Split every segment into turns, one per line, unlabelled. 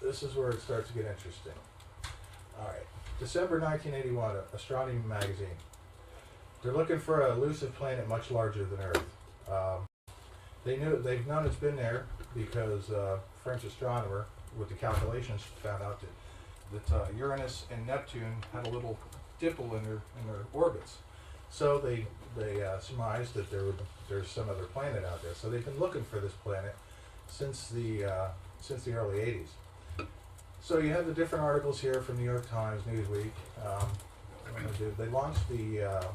this is where it starts to get interesting. All right, December 1981, Astronomy magazine. They're looking for an elusive planet much larger than Earth. They've known it's been there because French astronomer with the calculations found out that Uranus and Neptune had a little dimple in their orbits. So they surmised that there's some other planet out there. So they've been looking for this planet since the early 80s. So you have the different articles here from New York Times, Newsweek. They launched the. Let me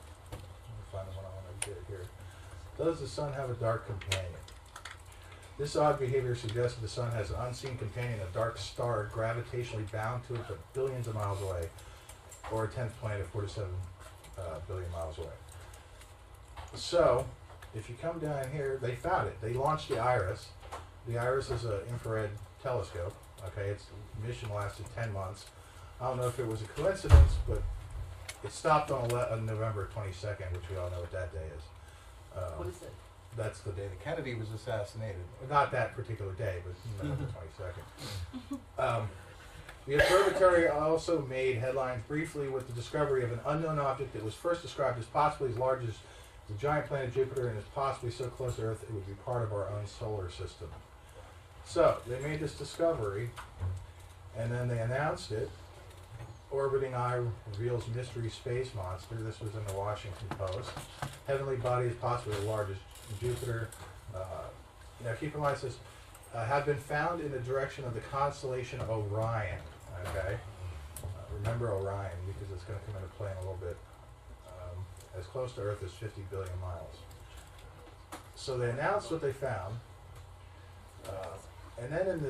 find the one I want to get here. Does the sun have a dark companion? This odd behavior suggests that the sun has an unseen companion, a dark star gravitationally bound to it but billions of miles away, or a 10th planet 47 billion miles away. So, if you come down here, they found it. They launched the IRIS. The IRIS is an infrared telescope. Okay, its mission lasted 10 months. I don't know if it was a coincidence, but it stopped on November 22nd, which we all know what that day is.
What is it?
That's the day that Kennedy was assassinated. Not that particular day, but November 22nd. The observatory also made headlines briefly with the discovery of an unknown object that was first described as possibly as large as the giant planet Jupiter and is possibly so close to Earth it would be part of our own solar system. So, they made this discovery, and then they announced it. Orbiting eye reveals mystery space monster. This was in the Washington Post. Heavenly body is possibly as large as Jupiter. Now keep in mind, it says, have been found in the direction of the constellation Orion. Okay? Remember Orion, because it's going to come into play in a little bit. As close to Earth as 50 billion miles. So they announced what they found. And then in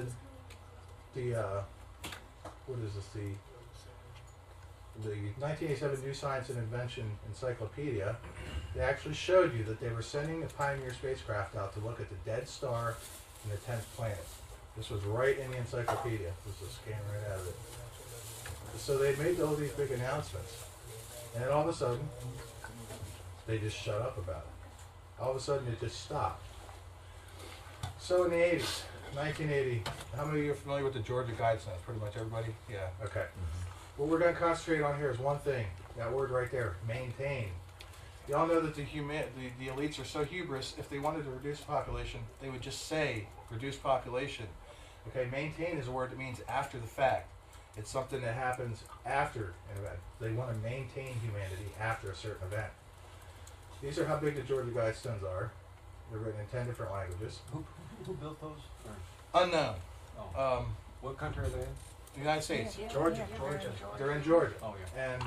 what is this, the 1987 New Science and Invention Encyclopedia, they actually showed you that they were sending the Pioneer spacecraft out to look at the dead star and the 10th planet. This was right in the encyclopedia. This is a scan right out of it. So they made all these big announcements. And then all of a sudden, they just shut up about it. All of a sudden, it just stopped. So in the 80s, 1980, how many of you are familiar with the Georgia Guidestones? Pretty much everybody? Yeah, okay. Mm-hmm. What we're going to concentrate on here is one thing. That word right there, maintain. You all know that the elites are so hubris, if they wanted to reduce population, they would just say, reduce population. Okay, maintain is a word that means after the fact. It's something that happens after an event. They want to maintain humanity after a certain event. These are how big the Georgia Guidestones are. They're written in 10 different languages.
Who built those?
Unknown.
Oh. What country are they in?
The United States.
Georgia.
They're in Georgia.
Oh, yeah.
And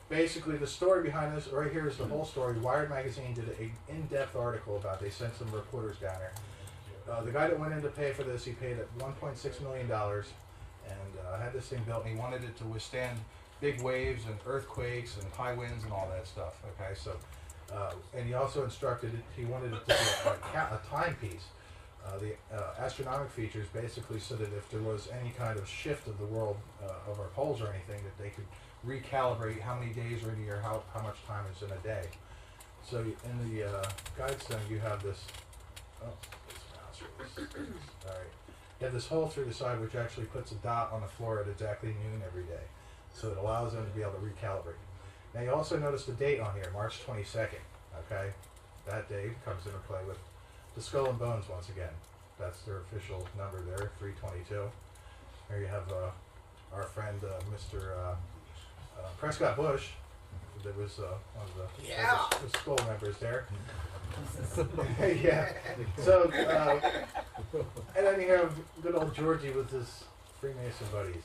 basically the story behind this, right here is the whole story. Wired magazine did an in-depth article about it. They sent some reporters down there. The guy that went in to pay for this, he paid $1.6 million and had this thing built, and he wanted it to withstand big waves and earthquakes and high winds and all that stuff. Okay, so and he also instructed it, he wanted it to be a timepiece. The astronomic features basically so that if there was any kind of shift of the world of our poles or anything, that they could recalibrate how many days are in a year, how much time is in a day. So in the Guidestone you have this, alright, you have this hole through the side which actually puts a dot on the floor at exactly noon every day. So it allows them to be able to recalibrate. Now you also notice the date on here, March 22nd, okay? That day comes into play with the Skull and Bones once again. That's their official number there, 322. Here you have our friend Mr. Prescott Bush, that was one of the Skull members there. Yeah. So, and then you have good old Georgie with his Freemason buddies.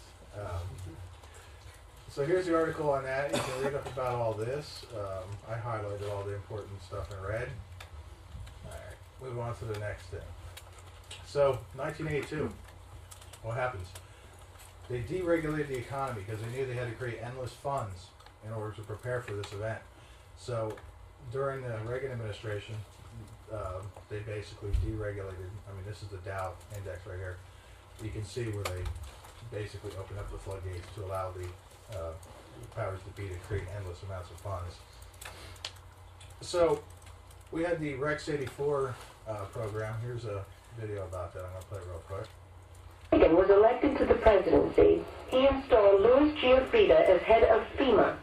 So here's the article on that. You can read up about all this. I highlighted all the important stuff in red. Alright, move on to the next thing. So, 1982, what happens? They deregulated the economy because they knew they had to create endless funds in order to prepare for this event. So, during the Reagan administration, they basically deregulated. I mean, this is the Dow index right here. You can see where they basically opened up the floodgates to allow the powers that be to create endless amounts of funds. So we had the Rex 84 program. Here's a video about that. I'm going to play it real quick.
Reagan was elected to the presidency, he installed Louis Giuffrida as head of FEMA,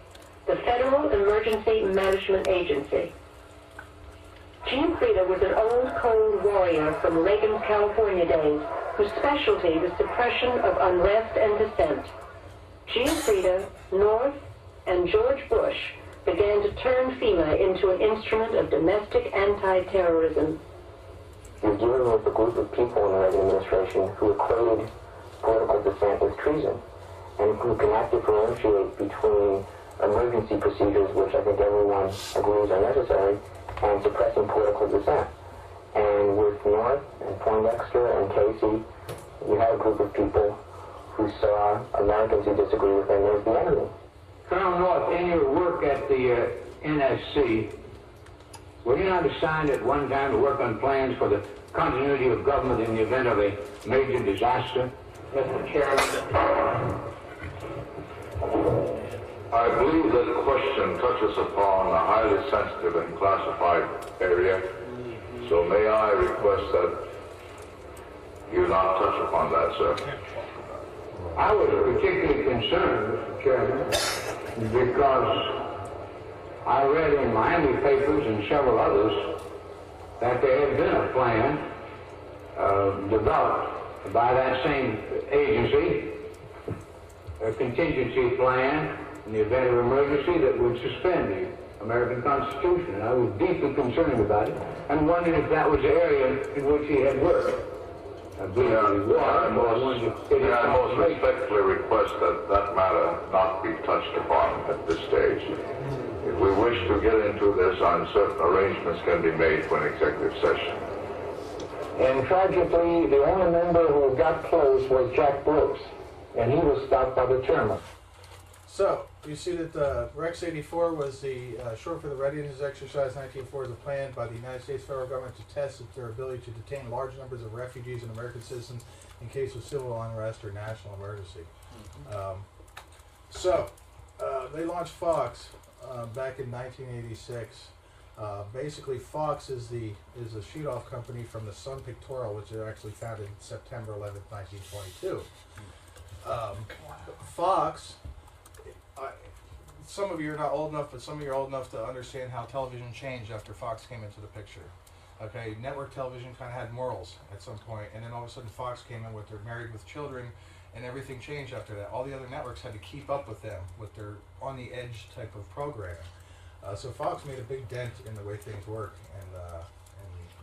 the Federal Emergency Management Agency. Giuffrida was an old cold warrior from Reagan's California days, whose specialty was suppression of unrest and dissent. Giuffrida, North, and George Bush began to turn FEMA into an instrument of domestic anti-terrorism.
You're dealing with a group of people in the Reagan administration who equated political dissent with treason, and who can differentiate between emergency procedures, which I think everyone agrees are necessary, and suppressing political dissent. And with North and Poindexter and Casey, you had a group of people who saw Americans who disagree with them as the enemy.
Colonel North, in your work at the NSC, were you not assigned at one time to work on plans for the continuity of government in the event of a major disaster? Mr. Chairman.
I believe that the question touches upon a highly sensitive and classified area, so may I request that you not touch upon that, sir?
I was particularly concerned, Mr. Chairman, because I read in Miami papers and several others that there had been a plan developed by that same agency, a contingency plan in the event of emergency that would suspend the American Constitution. And I was deeply concerned about it and wondered if that was the area in which he had worked. I believe he was.
I most respectfully request that that matter not be touched upon at this stage. If we wish to get into this, certain arrangements can be made for an executive session.
And tragically, the only member who got close was Jack Brooks, and he was stopped by the chairman.
So, you see that Rex 84 was the short for the Readiness Exercise 1904 is a plan by the United States federal government to test their ability to detain large numbers of refugees and American citizens in case of civil unrest or national emergency. They launched Fox back in 1986. Basically, Fox is a shoot-off company from the Sun Pictorial, which is actually founded September 11th, 1922. Fox. Some of you are not old enough, but some of you are old enough to understand how television changed after Fox came into the picture. Okay, network television kind of had morals at some point, and then all of a sudden Fox came in with their Married with Children, and everything changed after that. All the other networks had to keep up with them with their on-the-edge type of programming. So Fox made a big dent in the way things work and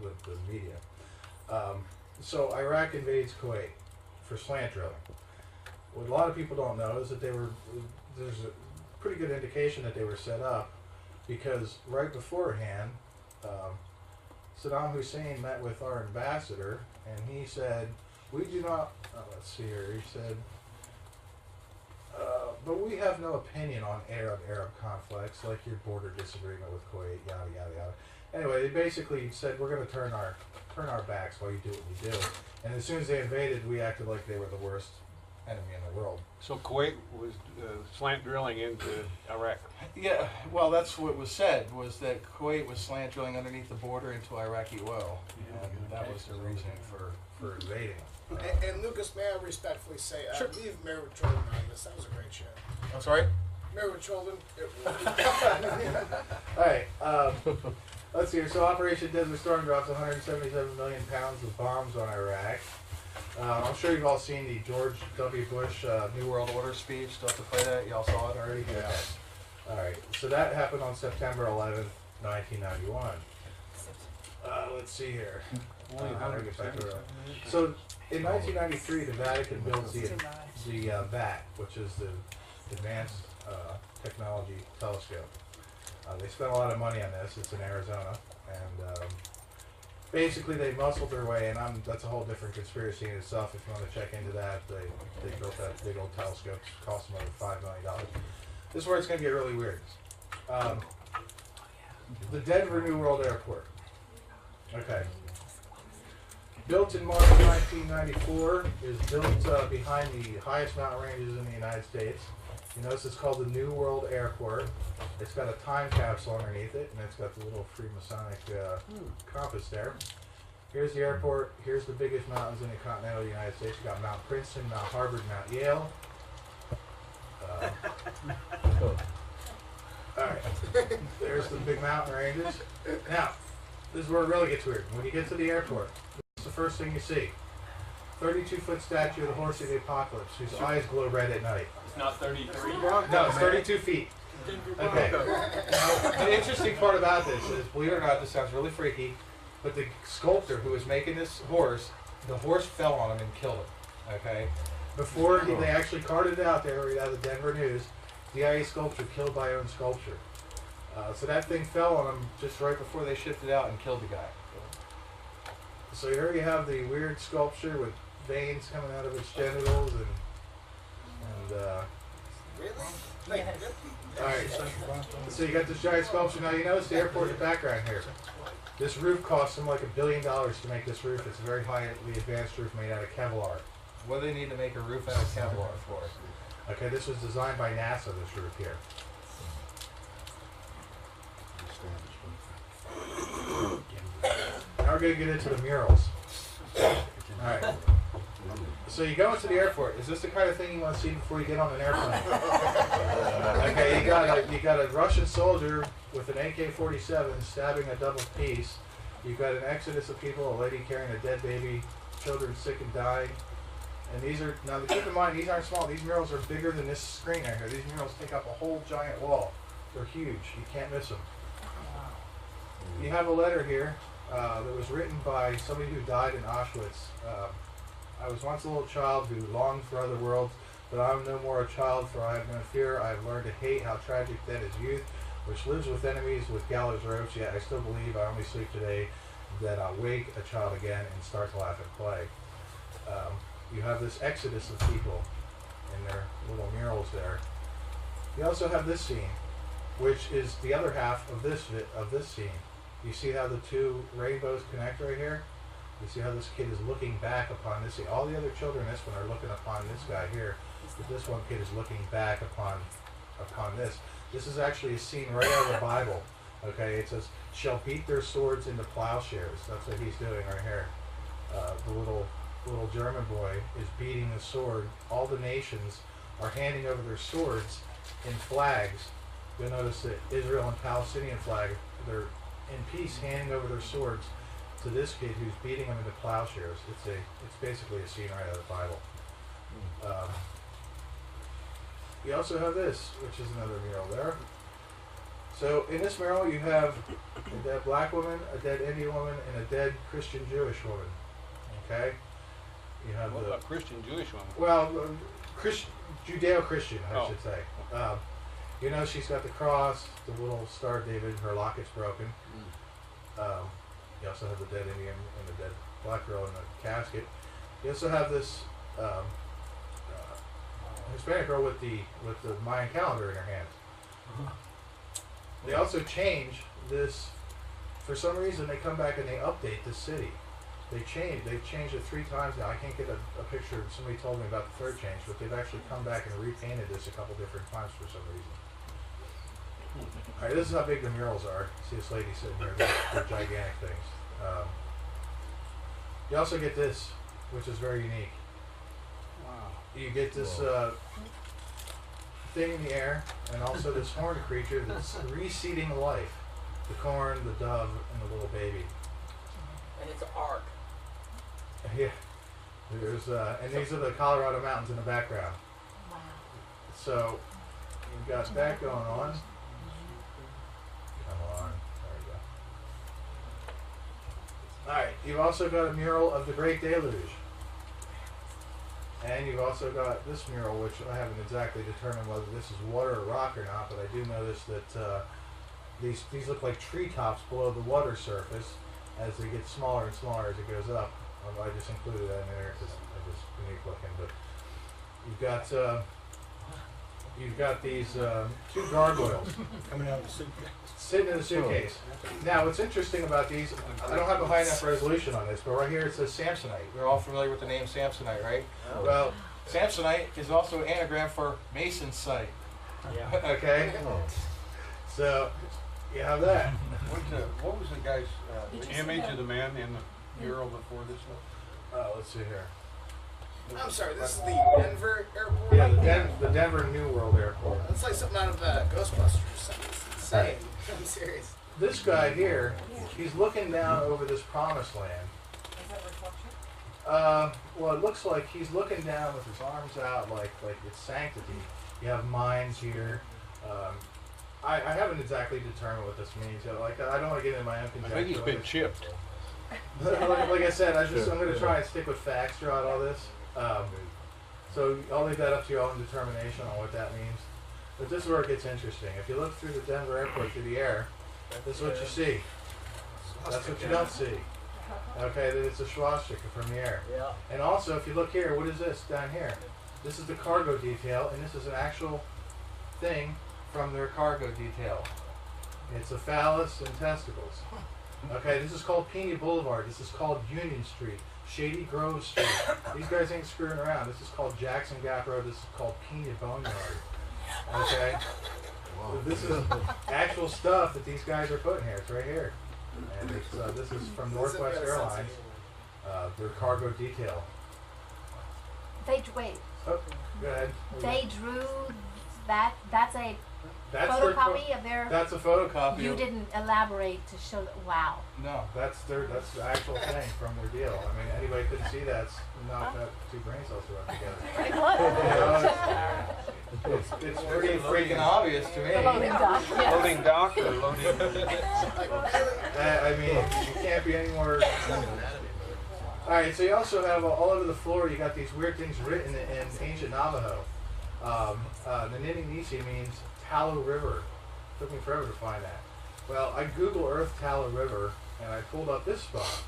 with the media. So Iraq invades Kuwait for slant drilling. What a lot of people don't know is that there's a pretty good indication that they were set up, because right beforehand, Saddam Hussein met with our ambassador, and he said, we do not, let's see here, he said, but we have no opinion on Arab conflicts, like your border disagreement with Kuwait, yada, yada, yada. Anyway, they basically said, we're going to turn our backs while you do what you do. And as soon as they invaded, we acted like they were the worst enemy in the world.
So Kuwait was slant drilling into Iraq.
Yeah, well, that's what was said, was that Kuwait was slant drilling underneath the border into Iraqi oil, and that was their reasoning for invading.
And Lucas, may I respectfully say,
Sure.
leave Married with Children on this. That was a great show.
I'm sorry?
Married with Children, it
All right, let's see here. So Operation Desert Storm drops 177 million pounds of bombs on Iraq. I'm sure you've all seen the George W. Bush New World Order speech. Still have to play that? Y'all saw it already? Yeah. All right. So that happened on September 11th, 1991. Let's see here. How do I get back to it? So in 1993, the Vatican builds the VAT, which is the Advanced Technology Telescope. They spent a lot of money on this. It's in Arizona, and basically they muscled their way, and that's a whole different conspiracy in itself. If you want to check into that, they built that big old telescope. It cost them over $5 million. This is where it's going to get really weird. The Denver New World Airport. Okay. Built in March 1994, is built behind the highest mountain ranges in the United States. You notice it's called the New World Airport. It's got a time capsule underneath it, and it's got the little Freemasonic compass there. Here's the airport. Here's the biggest mountains in the continental United States. You got Mount Princeton, Mount Harvard, Mount Yale. Alright, there's the big mountain ranges. Now, this is where it really gets weird. When you get to the airport, this is the first thing you see. 32-foot statue of the horse of the apocalypse, whose eyes glow red at night.
It's not 33.
No, it's 32 feet. Okay. Now, the interesting part about this is, believe it or not, this sounds really freaky, but the sculptor who was making this horse, the horse fell on him and killed him. Okay? Before they actually carted it out there, right out of the Denver News, DIA sculptor killed by own sculpture. So that thing fell on him just right before they shipped it out and killed the guy. So here you have the weird sculpture with veins coming out of its genitals and
Really? Like,
alright, so you got this giant sculpture. Now you notice the airport in the background here. This roof cost them like $1 billion to make this roof. It's a very highly advanced roof made out of Kevlar. What do they need to make a roof out of Kevlar for? Okay, this was designed by NASA, this roof here. Now we're going to get into the murals. Alright. So you go into the airport. Is this the kind of thing you want to see before you get on an airplane? Okay, you got a Russian soldier with an AK-47 stabbing a double piece. You've got an exodus of people, a lady carrying a dead baby, children sick and dying. And these are, now keep in mind, these aren't small. These murals are bigger than this screen right here. These murals take up a whole giant wall. They're huge. You can't miss them. You have a letter here that was written by somebody who died in Auschwitz. I was once a little child who longed for other worlds, but I am no more a child, for I have no fear. I have learned to hate how tragic then is youth, which lives with enemies with gallows ropes. Yet I still believe I only sleep today, that I'll wake a child again and start to laugh and play. You have this exodus of people in their little murals there. You also have this scene, which is the other half of this scene. You see how the two rainbows connect right here? You see how this kid is looking back upon this. All the other children in this one are looking upon this guy here, but this one kid is looking back upon this. This is actually a scene right out of the Bible. Okay, it says, "Shall beat their swords into plowshares." That's what he's doing right here. The little German boy is beating the sword. All the nations are handing over their swords in flags. You'll notice that Israel and Palestinian flag, they're in peace handing over their swords to this kid who's beating them into plowshares. It's basically a scene right out of the Bible. You also have this, which is another mural there. So in this mural you have a dead black woman, a dead Indian woman, and a dead Christian Jewish woman. Okay? You have
What about Christian Jewish woman?
well, Judeo-Christian, I should say. You know, she's got the cross, the little Star of David, her locket's broken. You also have the dead Indian and the dead black girl in the casket. You also have this Hispanic girl with the Mayan calendar in her hand. They also change this. For some reason, they come back and they update the city. They've changed it 3 times now. I can't get a picture. Somebody told me about the third change, but they've actually come back and repainted this a couple different times for some reason. All right, this is how big the murals are. See this lady sitting here? They're gigantic things. You also get this, which is very unique.
Wow.
You get this thing in the air, and also this horned creature that's reseeding life. The corn, the dove, and the little baby.
And it's an arc.
Yeah. There's and these are the Colorado mountains in the background.
Wow.
So you've got that going on. Come on. There you go. Alright, you've also got a mural of the Great Deluge. And you've also got this mural, which I haven't exactly determined whether this is water or rock or not, but I do notice that these look like treetops below the water surface as they get smaller and smaller as it goes up. I just included that in there because it's just unique looking. But you've got these 2 gargoyles
coming out of the suitcase.
sitting in a suitcase. Now, what's interesting about these, I don't have a high enough resolution on this, but right here it says Samsonite. We're all familiar with the name Samsonite, right?
Oh.
Well, Samsonite is also an anagram for Mason site.
Yeah.
Okay? So, you have that.
What was the guy's
Image of the man in the Mural before this one?
Let's see here.
I'm sorry, this is the Denver airport?
Yeah, the Denver New World Airport.
That's like something out of Ghostbusters. It's insane. I'm serious.
This guy here, he's looking down over this promised land.
Is that reflection?
Well, it looks like he's looking down with his arms out, like it's sanctity. You have mines here. I haven't exactly determined what this means. Like, I don't want to get into my own
I
conjecture.
think he's been chipped.
like I said, I'm going to try and stick with facts throughout all this. So I'll leave that up to your own determination on what that means. But this is where it gets interesting. If you look through the Denver airport through the air, this is what you see. That's what you don't see. Okay, that it's a swastika from the air.
Yeah.
And also, if you look here, what is this down here? This is the cargo detail, and this is an actual thing from their cargo detail. It's a phallus and testicles. Okay, this is called Pena Boulevard. This is called Union Street, Shady Grove Street. These guys ain't screwing around. This is called Jackson Gap Road. This is called Pena Boneyard. Okay? This is actual stuff that these guys are putting here. It's right here. And it's, this is from Northwest Airlines, their cargo detail.
Wait.
Oh, go ahead.
They drew that. That's a
That's
photocopy of their.
That's a photocopy.
You didn't elaborate to show that. Wow.
No, that's the actual thing from their deal. I mean, anybody could see that's not got two brain cells to rub together.
Pretty close.
It's pretty freaking obvious to me.
Loading dock. Yes.
Loading dock or loading?
I mean, you can't be any more. All right, so you also have all over the floor. You got these weird things written in ancient Navajo. The Nini-Nisi means Tallow River. Took me forever to find that. Well, I Google Earth Tallow River, and I pulled up this spot.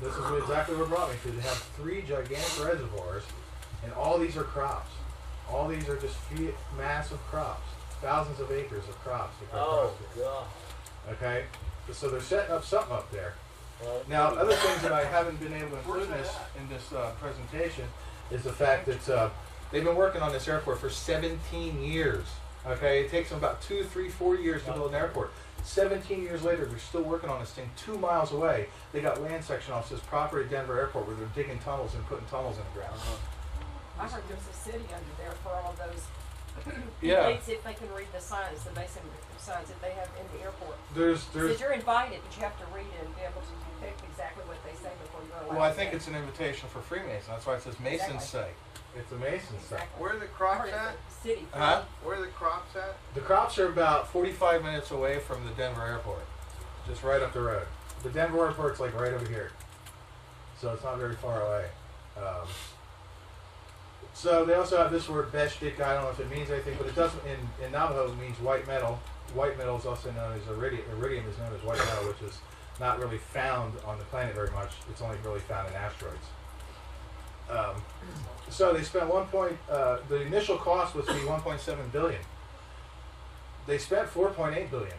This is exactly what brought me to. They have 3 gigantic reservoirs, and all these are crops. All these are just massive crops, thousands of acres of crops.
Oh, God.
Okay, so they're setting up something up there. Now, other things that I haven't been able to include in this presentation is the fact that they've been working on this airport for 17 years. Okay, it takes them about 2, 3, 4 years to build an airport. 17 years later, they're still working on this thing 2 miles away. They got land section offices proper at Denver Airport where they're digging tunnels and putting tunnels in the ground.
I heard there's a city under there for all those
Yeah.
dates if they can read the signs, the basic signs that they have in the airport.
There's
Says you're invited, but you have to read it and be able to depict exactly what they say before you're allowed.
well, I
to
think
go.
it's an invitation for Freemason. That's why it says Mason's
Exactly.
site. It's a Mason's site.
Exactly.
Where are the
I
crops
heard
at?
it's a city.
Huh?
Where are the crops at?
The crops are about 45 minutes away from the Denver airport, just right up the road. The Denver airport's like right over here, so it's not very far away. So they also have this word beshdik. I don't know if it means anything, but it doesn't. In Navajo, it means white metal. White metal is also known as iridium. Iridium is known as white metal, which is not really found on the planet very much. It's only really found in asteroids. So they spent the initial cost was to be 1.7 billion. They spent 4.8 billion,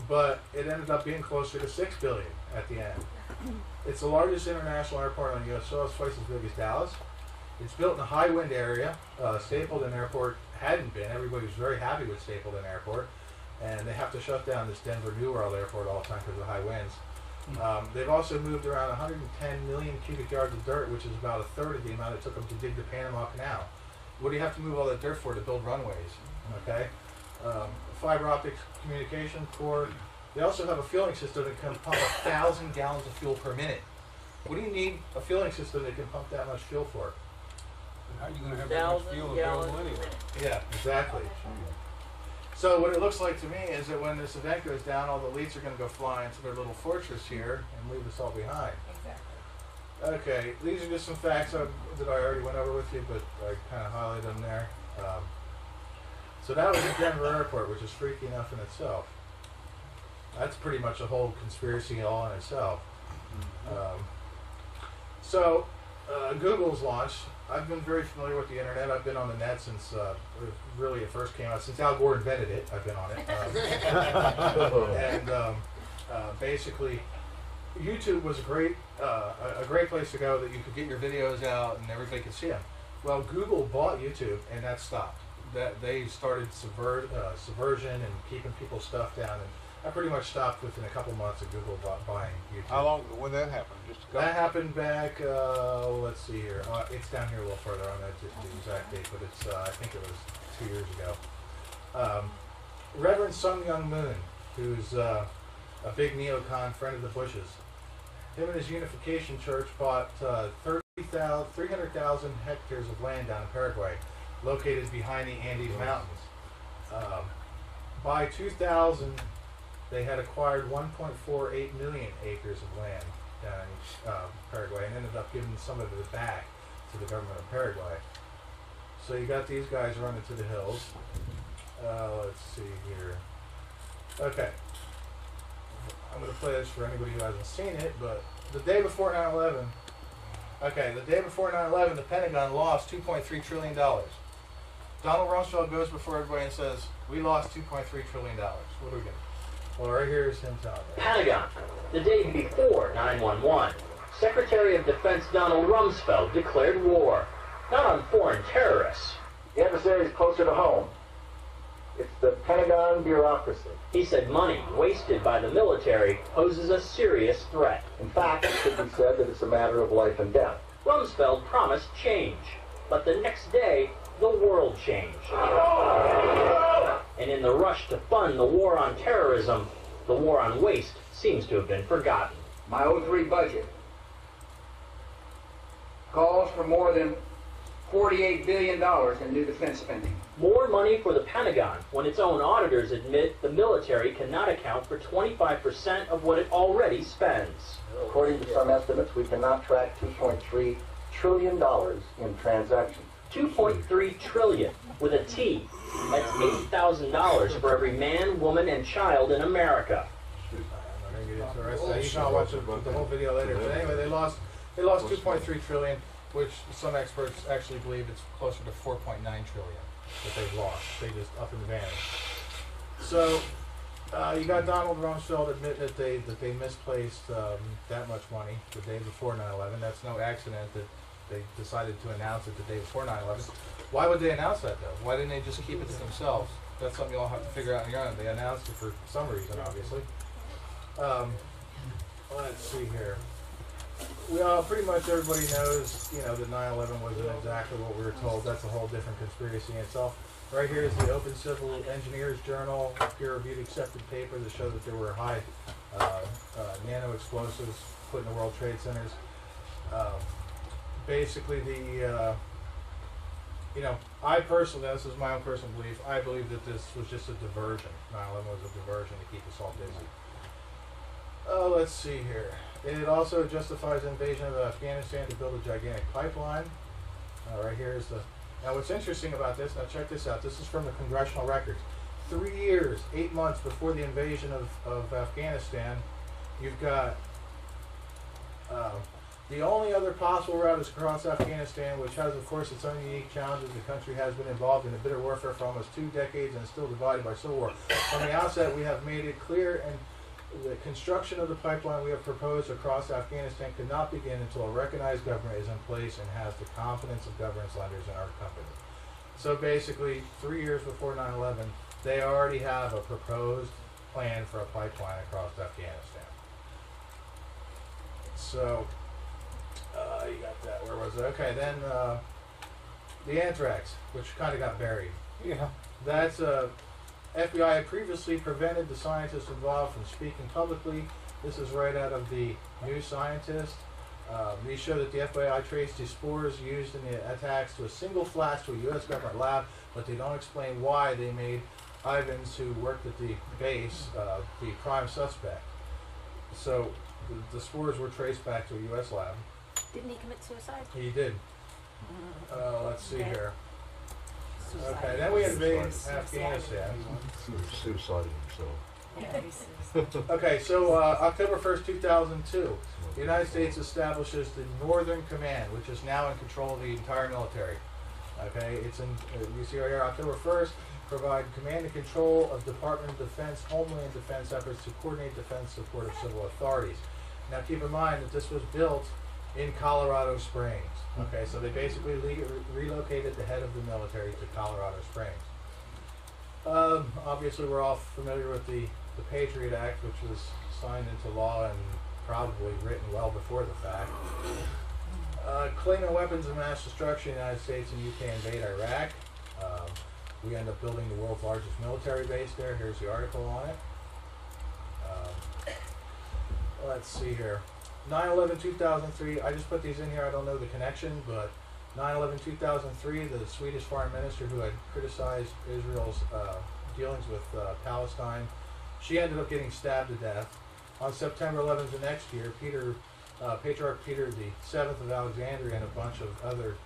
but it ended up being closer to 6 billion at the end. It's the largest international airport on the U.S. soil. It's twice as big as Dallas. It's built in a high wind area. Stapleton Airport hadn't been. Everybody was very happy with Stapleton Airport, and they have to shut down this Denver New World Airport all the time because of high winds. They've also moved around 110 million cubic yards of dirt, which is about a third of the amount it took them to dig the Panama Canal. What do you have to move all that dirt for? To build runways, okay? Fiber optic communication cord. They also have a fueling system that can pump 1,000 gallons of fuel per minute. What do you need a fueling system that can pump that much fuel for?
How are you going to have that much
1,000
fuel
gallons
available
a
anyway?
minute.
Yeah, exactly. So what it looks like to me is that when this event goes down, all the elites are going to go fly into their little fortress here and leave us all behind.
Exactly.
Okay, these are just some facts that I already went over with you, but I kind of highlighted them there. So that was the Denver airport, which is freaky enough in itself. That's pretty much a whole conspiracy all in itself. So Google's launched. I've been very familiar with the internet. I've been on the net since really it first came out. Since Al Gore invented it, I've been on it. And basically, YouTube was a great place to go that you could get your videos out and everybody could see them. Well, Google bought YouTube, and that stopped. That they started subversion and keeping people's stuff down, and I pretty much stopped within a couple months of Google buying YouTube.
How long, when that happened? Just a couple?
That happened back, let's see here. It's down here a little further on the exact date, but it's, I think it was 2 years ago. Reverend Sun Myung Moon, who's a big neocon friend of the Bushes. Him and his Unification Church bought 300,000 hectares of land down in Paraguay, located behind the Andes Mountains. By 2000, they had acquired 1.48 million acres of land down in Paraguay and ended up giving some of it back to the government of Paraguay. So you got these guys running to the hills. Let's see here. Okay. I'm going to play this for anybody who hasn't seen it, but the day before 9/11, okay, the day before 9/11, the Pentagon lost $2.3 trillion. Donald Rumsfeld goes before everybody and says, we lost $2.3 trillion. What are we going to do? Well, right here is him telling you.
Pentagon, the day before 9/11, Secretary of Defense Donald Rumsfeld declared war, not on foreign terrorists.
The adversary is closer to home. It's the Pentagon bureaucracy.
He said money wasted by the military poses a serious threat.
In fact, it should be said that it's a matter of life and death.
Rumsfeld promised change, but the next day, the world changed. And in the rush to fund the war on terrorism, the war on waste seems to have been forgotten.
My 03 budget calls for more than $48 billion in new defense spending.
More money for the Pentagon when its own auditors admit the military cannot account for 25% of what it already spends.
According to some estimates, we cannot track $2.3 trillion in transactions.
2.3 trillion with a T. That's $8,000 for every man, woman, and child in America.
You can watch the whole video later. But anyway, they lost 2.3 trillion, which some experts actually believe it's closer to 4.9 trillion that they've lost. They just up and vanished. So you got Donald Rumsfeld admit that they misplaced that much money the day before 9/11. That's no accident that they decided to announce it the day before 9/11. Why would they announce that though? Why didn't they just keep it to themselves? That's something you'll have to figure out on your own. They announced it for some reason, obviously. Let's see here. Pretty much everybody knows, that 9/11 wasn't exactly what we were told. That's a whole different conspiracy in itself. Right here is the Open Civil Engineers Journal, peer-reviewed accepted paper that showed that there were high nano explosives put in the World Trade Centers. Basically, I personally, this is my own personal belief, I believe that this was just a diversion. 9/11 was a diversion to keep us all busy. Let's see here. It also justifies the invasion of Afghanistan to build a gigantic pipeline. Right here is the... Now what's interesting about this, now check this out, this is from the congressional records. 3 years, 8 months before the invasion of Afghanistan, you've got the only other possible route is across Afghanistan, which has, of course, its own unique challenges. The country has been involved in a bitter warfare for almost 2 decades and is still divided by civil war. From the outset, we have made it clear, and the construction of the pipeline we have proposed across Afghanistan could not begin until a recognized government is in place and has the confidence of governance lenders in our company. So basically, 3 years before 9/11, they already have a proposed plan for a pipeline across Afghanistan. So, you got that. Where was it? Okay, then the anthrax, which kind of got buried.
Yeah.
That's FBI had previously prevented the scientists involved from speaking publicly. This is right out of the New Scientist. These show that the FBI traced the spores used in the attacks to a single flash to a U.S. government lab, but they don't explain why they made Ivans, who worked at the base, the prime suspect. So the spores were traced back to a U.S. lab.
Didn't he commit suicide?
He did. Let's see here. Okay, then we invade Afghanistan.
Suicide himself.
Okay, so October 1st, 2002, the United States establishes the Northern Command, which is now in control of the entire military. Okay, it's in, you see right here, October 1st, provide command and control of Department of Defense, Homeland Defense efforts to coordinate defense support of civil authorities. Now keep in mind that this was built in Colorado Springs. Okay, so they basically relocated the head of the military to Colorado Springs. Obviously, we're all familiar with the the Patriot Act, which was signed into law and probably written well before the fact. Cleaner weapons of mass destruction, the United States and UK invade Iraq. We end up building the world's largest military base there. Here's the article on it. Let's see here. 9/11/2003, I just put these in here, I don't know the connection, but 9/11/2003, the Swedish foreign minister who had criticized Israel's dealings with Palestine, she ended up getting stabbed to death. On September 11th the next year, Patriarch Peter VII of Alexandria and a bunch of other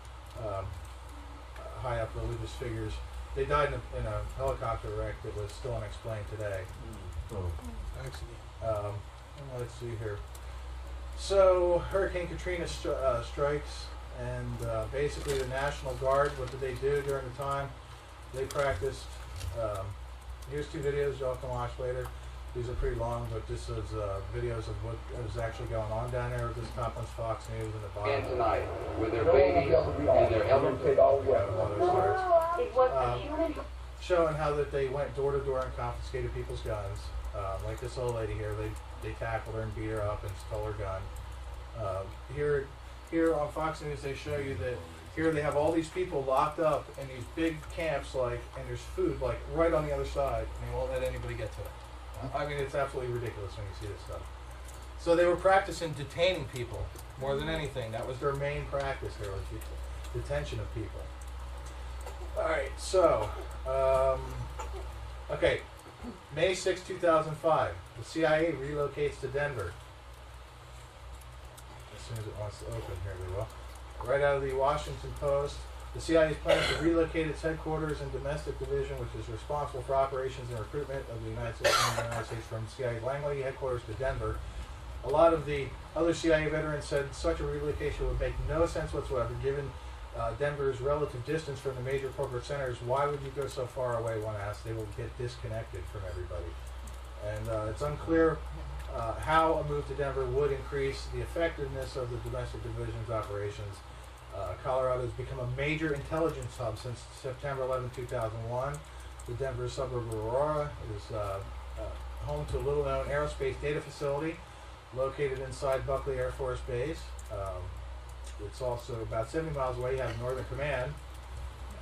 high up religious figures, they died in a helicopter wreck that was still unexplained today. Let's see here. So Hurricane Katrina strikes, and basically the National Guard, what did they do during the time? They practiced. Here's two videos y'all can watch later. These are pretty long, but this is videos of what was actually going on down there. This top one's Fox News and the bottom.
And tonight, with their babies and their elderly.
It was a human.
Showing how that they went door to door and confiscated people's guns. Like this old lady here, they tackled her and beat her up and stole her gun. Here on Fox News, they show you that here they have all these people locked up in these big camps, and there's food right on the other side, and they won't let anybody get to it. I mean, it's absolutely ridiculous when you see this stuff. So they were practicing detaining people more than anything. That was their main practice here, was detention of people. All right, so okay, May 6, 2005, the CIA relocates to Denver. As soon as it wants to open, here we will. Right out of the Washington Post, the CIA is planning to relocate its headquarters and domestic division, which is responsible for operations and recruitment of the United States from CIA's Langley headquarters to Denver. A lot of the other CIA veterans said such a relocation would make no sense whatsoever, given Denver's relative distance from the major corporate centers. Why would you go so far away, one asked? They will get disconnected from everybody. And it's unclear how a move to Denver would increase the effectiveness of the domestic division's operations. Colorado has become a major intelligence hub since September 11, 2001. The Denver suburb of Aurora is home to a little-known aerospace data facility located inside Buckley Air Force Base. It's also about 70 miles away. You have Northern Command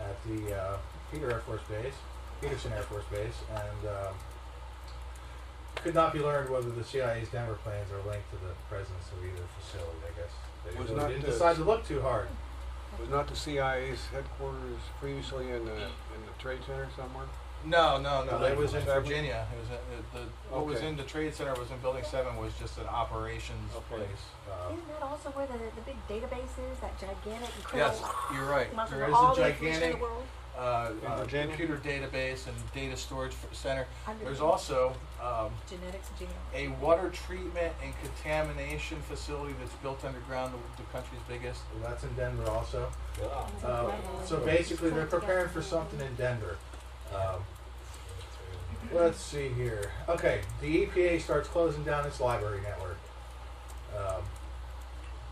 at the Peterson Air Force Base, and could not be learned whether the CIA's Denver plans are linked to the presence of either facility. I guess they didn't decide to look too hard.
Was not the CIA's headquarters previously in the Trade Center somewhere?
No. It was in Virginia. It was what was in the Trade Center was in Building 7 was just an operations place.
Isn't that also where the big database is? That gigantic, incredible.
Yes, you're right. There is a gigantic computer database and data storage center. There's also
genetics and
a water treatment and contamination facility that's built underground, the country's biggest. That's in Denver also. So basically they're preparing for something in Denver. Let's see here. Okay, the EPA starts closing down its library network.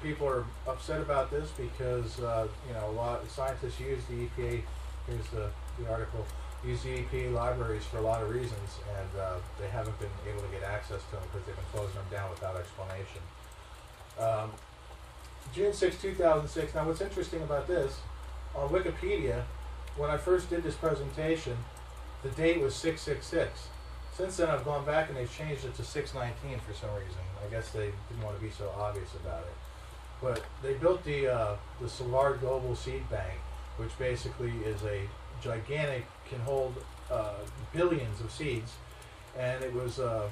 People are upset about this because a lot of scientists use the EPA. Here's the article. Use the EPA libraries for a lot of reasons, and they haven't been able to get access to them because they've been closing them down without explanation. June 6, 2006. Now, what's interesting about this, on Wikipedia, when I first did this presentation, the date was 666. Since then, I've gone back and they've changed it to 619 for some reason. I guess they didn't want to be so obvious about it. But they built the Solar Global Seed Bank, which basically is a gigantic, can hold billions of seeds, and it was the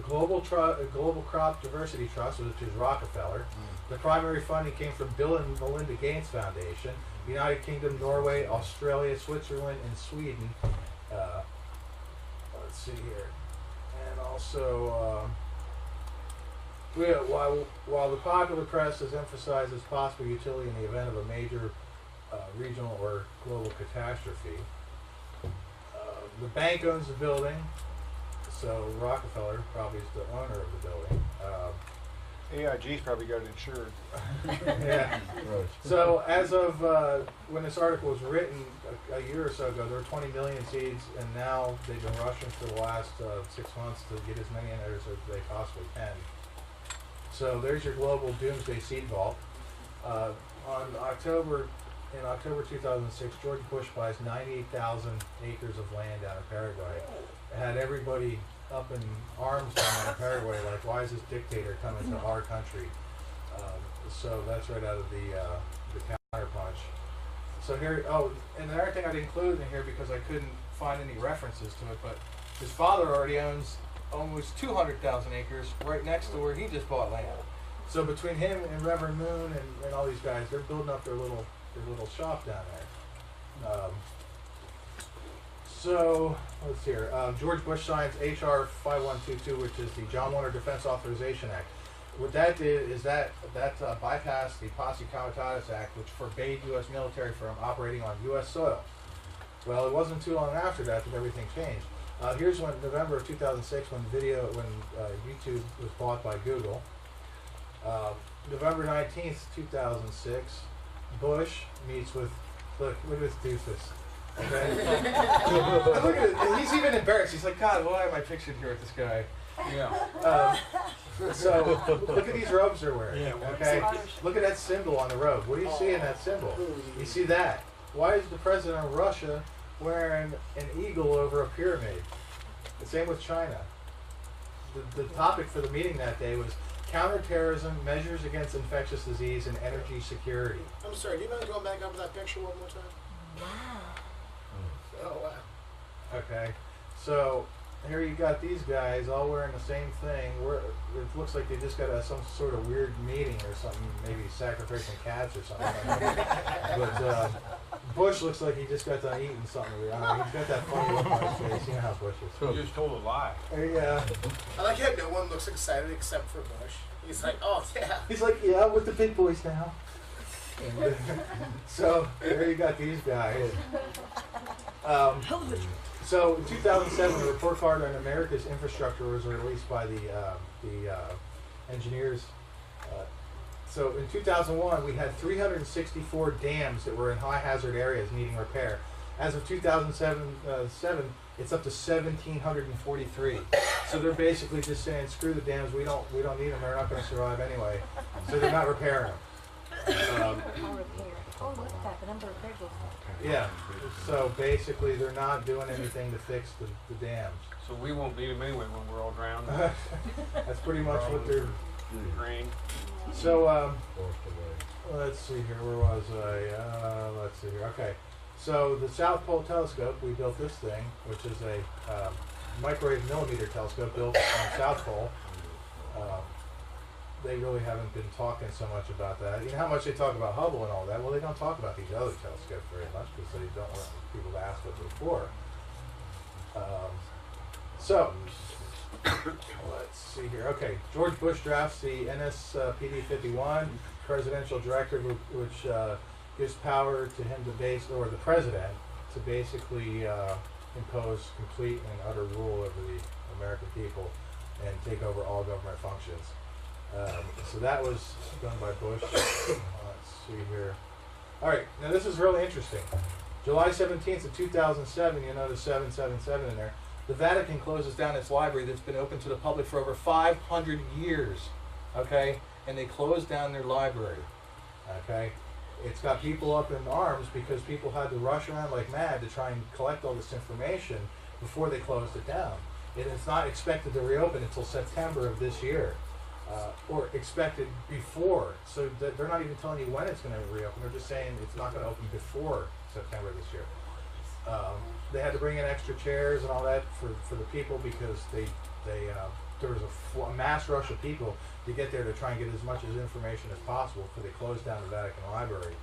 Global Crop Diversity Trust, which is Rockefeller. The primary funding came from Bill and Melinda Gates Foundation, United Kingdom, Norway, Australia, Switzerland, and Sweden. Let's see here, and also while the popular press has emphasized its possible utility in the event of a major regional or global catastrophe, the bank owns the building, so Rockefeller probably is the owner of the building.
AIG's probably got it insured.
Yeah.
Right.
So as of when this article was written a year or so ago, there were 20 million seeds, and now they've been rushing for the last 6 months to get as many in there as they possibly can. So there's your global doomsday seed vault. In October 2006, George Bush buys 98,000 acres of land down in Paraguay. It had everybody up in arms down in Paraguay, like, why is this dictator coming to our country? So that's right out of the counterpunch. So here, and another thing I didn't include in here because I couldn't find any references to it, but his father already owns almost 200,000 acres right next to where he just bought land. So between him and Reverend Moon and all these guys, they're building up their little shop down there. So let's see here. George Bush signs H.R. 5122, which is the John Warner Defense Authorization Act. What that did is that bypassed the Posse Comitatus Act, which forbade U.S. military from operating on U.S. soil. Well, it wasn't too long after that everything changed. Here's when November of 2006, when YouTube was bought by Google. November 19th, 2006, Bush meets with, look at this doofus. Okay? Look at it. He's even embarrassed. He's like, God, why am I pictured here with this guy?
Yeah.
So look at these robes they're wearing.
Yeah,
okay? Look at that symbol on the robe. What do you see in that symbol? You see that. Why is the president of Russia wearing an eagle over a pyramid? The same with China. The topic for the meeting that day was counterterrorism, measures against infectious disease, and energy security.
I'm sorry, do you mind going back up to that picture one more time?
Wow.
Oh, wow.
Okay, so here you got these guys all wearing the same thing. It looks like they just got some sort of weird meeting or something, maybe sacrificing cats or something. But Bush looks like he just got done eating something. He's got that funny look on his face. You know how Bush is.
You just told a lie.
Yeah.
I like how no one looks excited except for Bush. He's like, oh, yeah.
He's like, yeah, with the big boys now. So there you got these guys. So in 2007, a report card on America's infrastructure was released by the engineers. So in 2001, we had 364 dams that were in high hazard areas needing repair. As of 2007, it's up to 1,743. So they're basically just saying, screw the dams, we don't need them. They're not going to survive anyway. So they're not repairing them.
Oh, look at that, the number of repairs goes up.
Yeah. So basically, they're not doing anything to fix the dams.
So we won't need them anyway when we're all drowned.
That's pretty much what they're.
Drained.
So let's see here. Where was I? Let's see here. Okay. So the South Pole Telescope, we built this thing, which is a microwave millimeter telescope built on South Pole. They really haven't been talking so much about that. You know how much they talk about Hubble and all that? Well, they don't talk about these other telescopes very much because they don't want people to ask what they're for. So, let's see here. Okay, George Bush drafts the NSPD 51 presidential directive, which gives power to him to the president to basically impose complete and utter rule over the American people and take over all government functions. So that was done by Bush. Let's see here. All right, now this is really interesting. July 17th of 2007, you notice 777 in there. The Vatican closes down its library that's been open to the public for over 500 years, okay? And they closed down their library, okay? It's got people up in arms because people had to rush around like mad to try and collect all this information before they closed it down. And it's not expected to reopen until September of this year. Or expected before, so they're not even telling you when it's going to reopen. They're just saying it's not going to open before September this year. They had to bring in extra chairs and all that for the people because there was a mass rush of people to get there to try and get as much information as possible before they closed down the Vatican Library.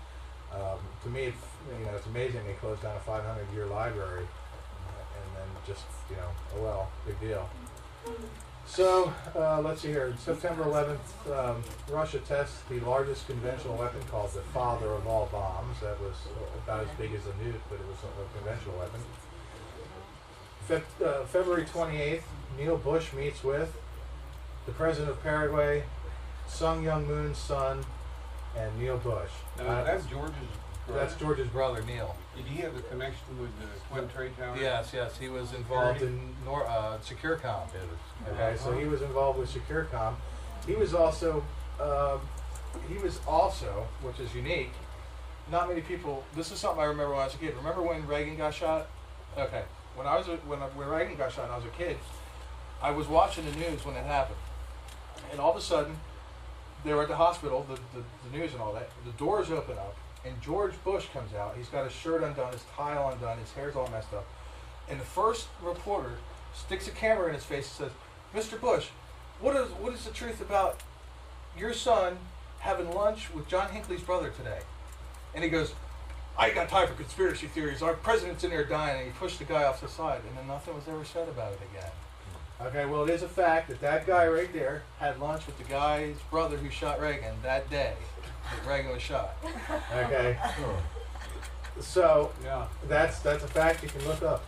To me, it's amazing they closed down a 500-year library and then just oh well, big deal. So, let's see here. September 11th, Russia tests the largest conventional weapon called the father of all bombs. That was about as big as a nuke, but it was a conventional weapon. February 28th, Neil Bush meets with the president of Paraguay, Sung Young Moon's son, and Neil Bush.
That's George's brother.
That's George's brother, Neil.
Did he have a connection with the Twin Trade Towers?
Yes, he was involved in SecureCom. Okay, so he was involved with SecureCom. He was also, which is unique. Not many people. This is something I remember when I was a kid. Remember when Reagan got shot? Okay, when Reagan got shot, and I was a kid, I was watching the news when it happened, and all of a sudden, they were at the hospital, the news and all that. The doors open up, and George Bush comes out. He's got his shirt undone, his tie all undone, his hair's all messed up. And the first reporter sticks a camera in his face and says, "Mr. Bush, what is the truth about your son having lunch with John Hinckley's brother today?" And he goes, "I ain't got time for conspiracy theories. Our president's in there dying." And he pushed the guy off the side, and then nothing was ever said about it again. Okay, well, it is a fact that guy right there had lunch with the guy's brother who shot Reagan that day that Reagan was shot. Okay, so yeah, that's a fact you can look up.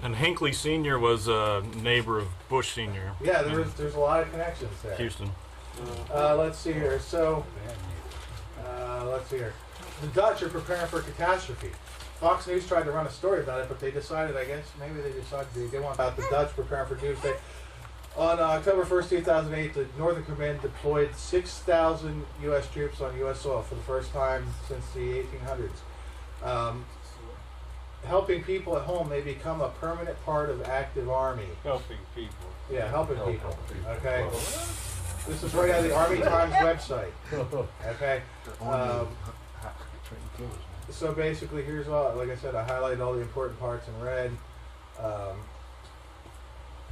And Hinckley Sr. was a neighbor of Bush Sr.
Yeah, there's a lot of connections there.
Houston.
Let's see here. So, let's see here. The Dutch are preparing for a catastrophe. Fox News tried to run a story about it, but they decided, I guess, maybe they decided they want about the Dutch preparing for doomsday. On October 1st, 2008, the Northern Command deployed 6,000 U.S. troops on U.S. soil for the first time since the 1800s. Helping people at home may become a permanent part of active Army.
Helping people.
Yeah, helping people. Okay. This is right out of the Army Times website. Okay. So basically, here's all. Like I said, I highlighted all the important parts in red.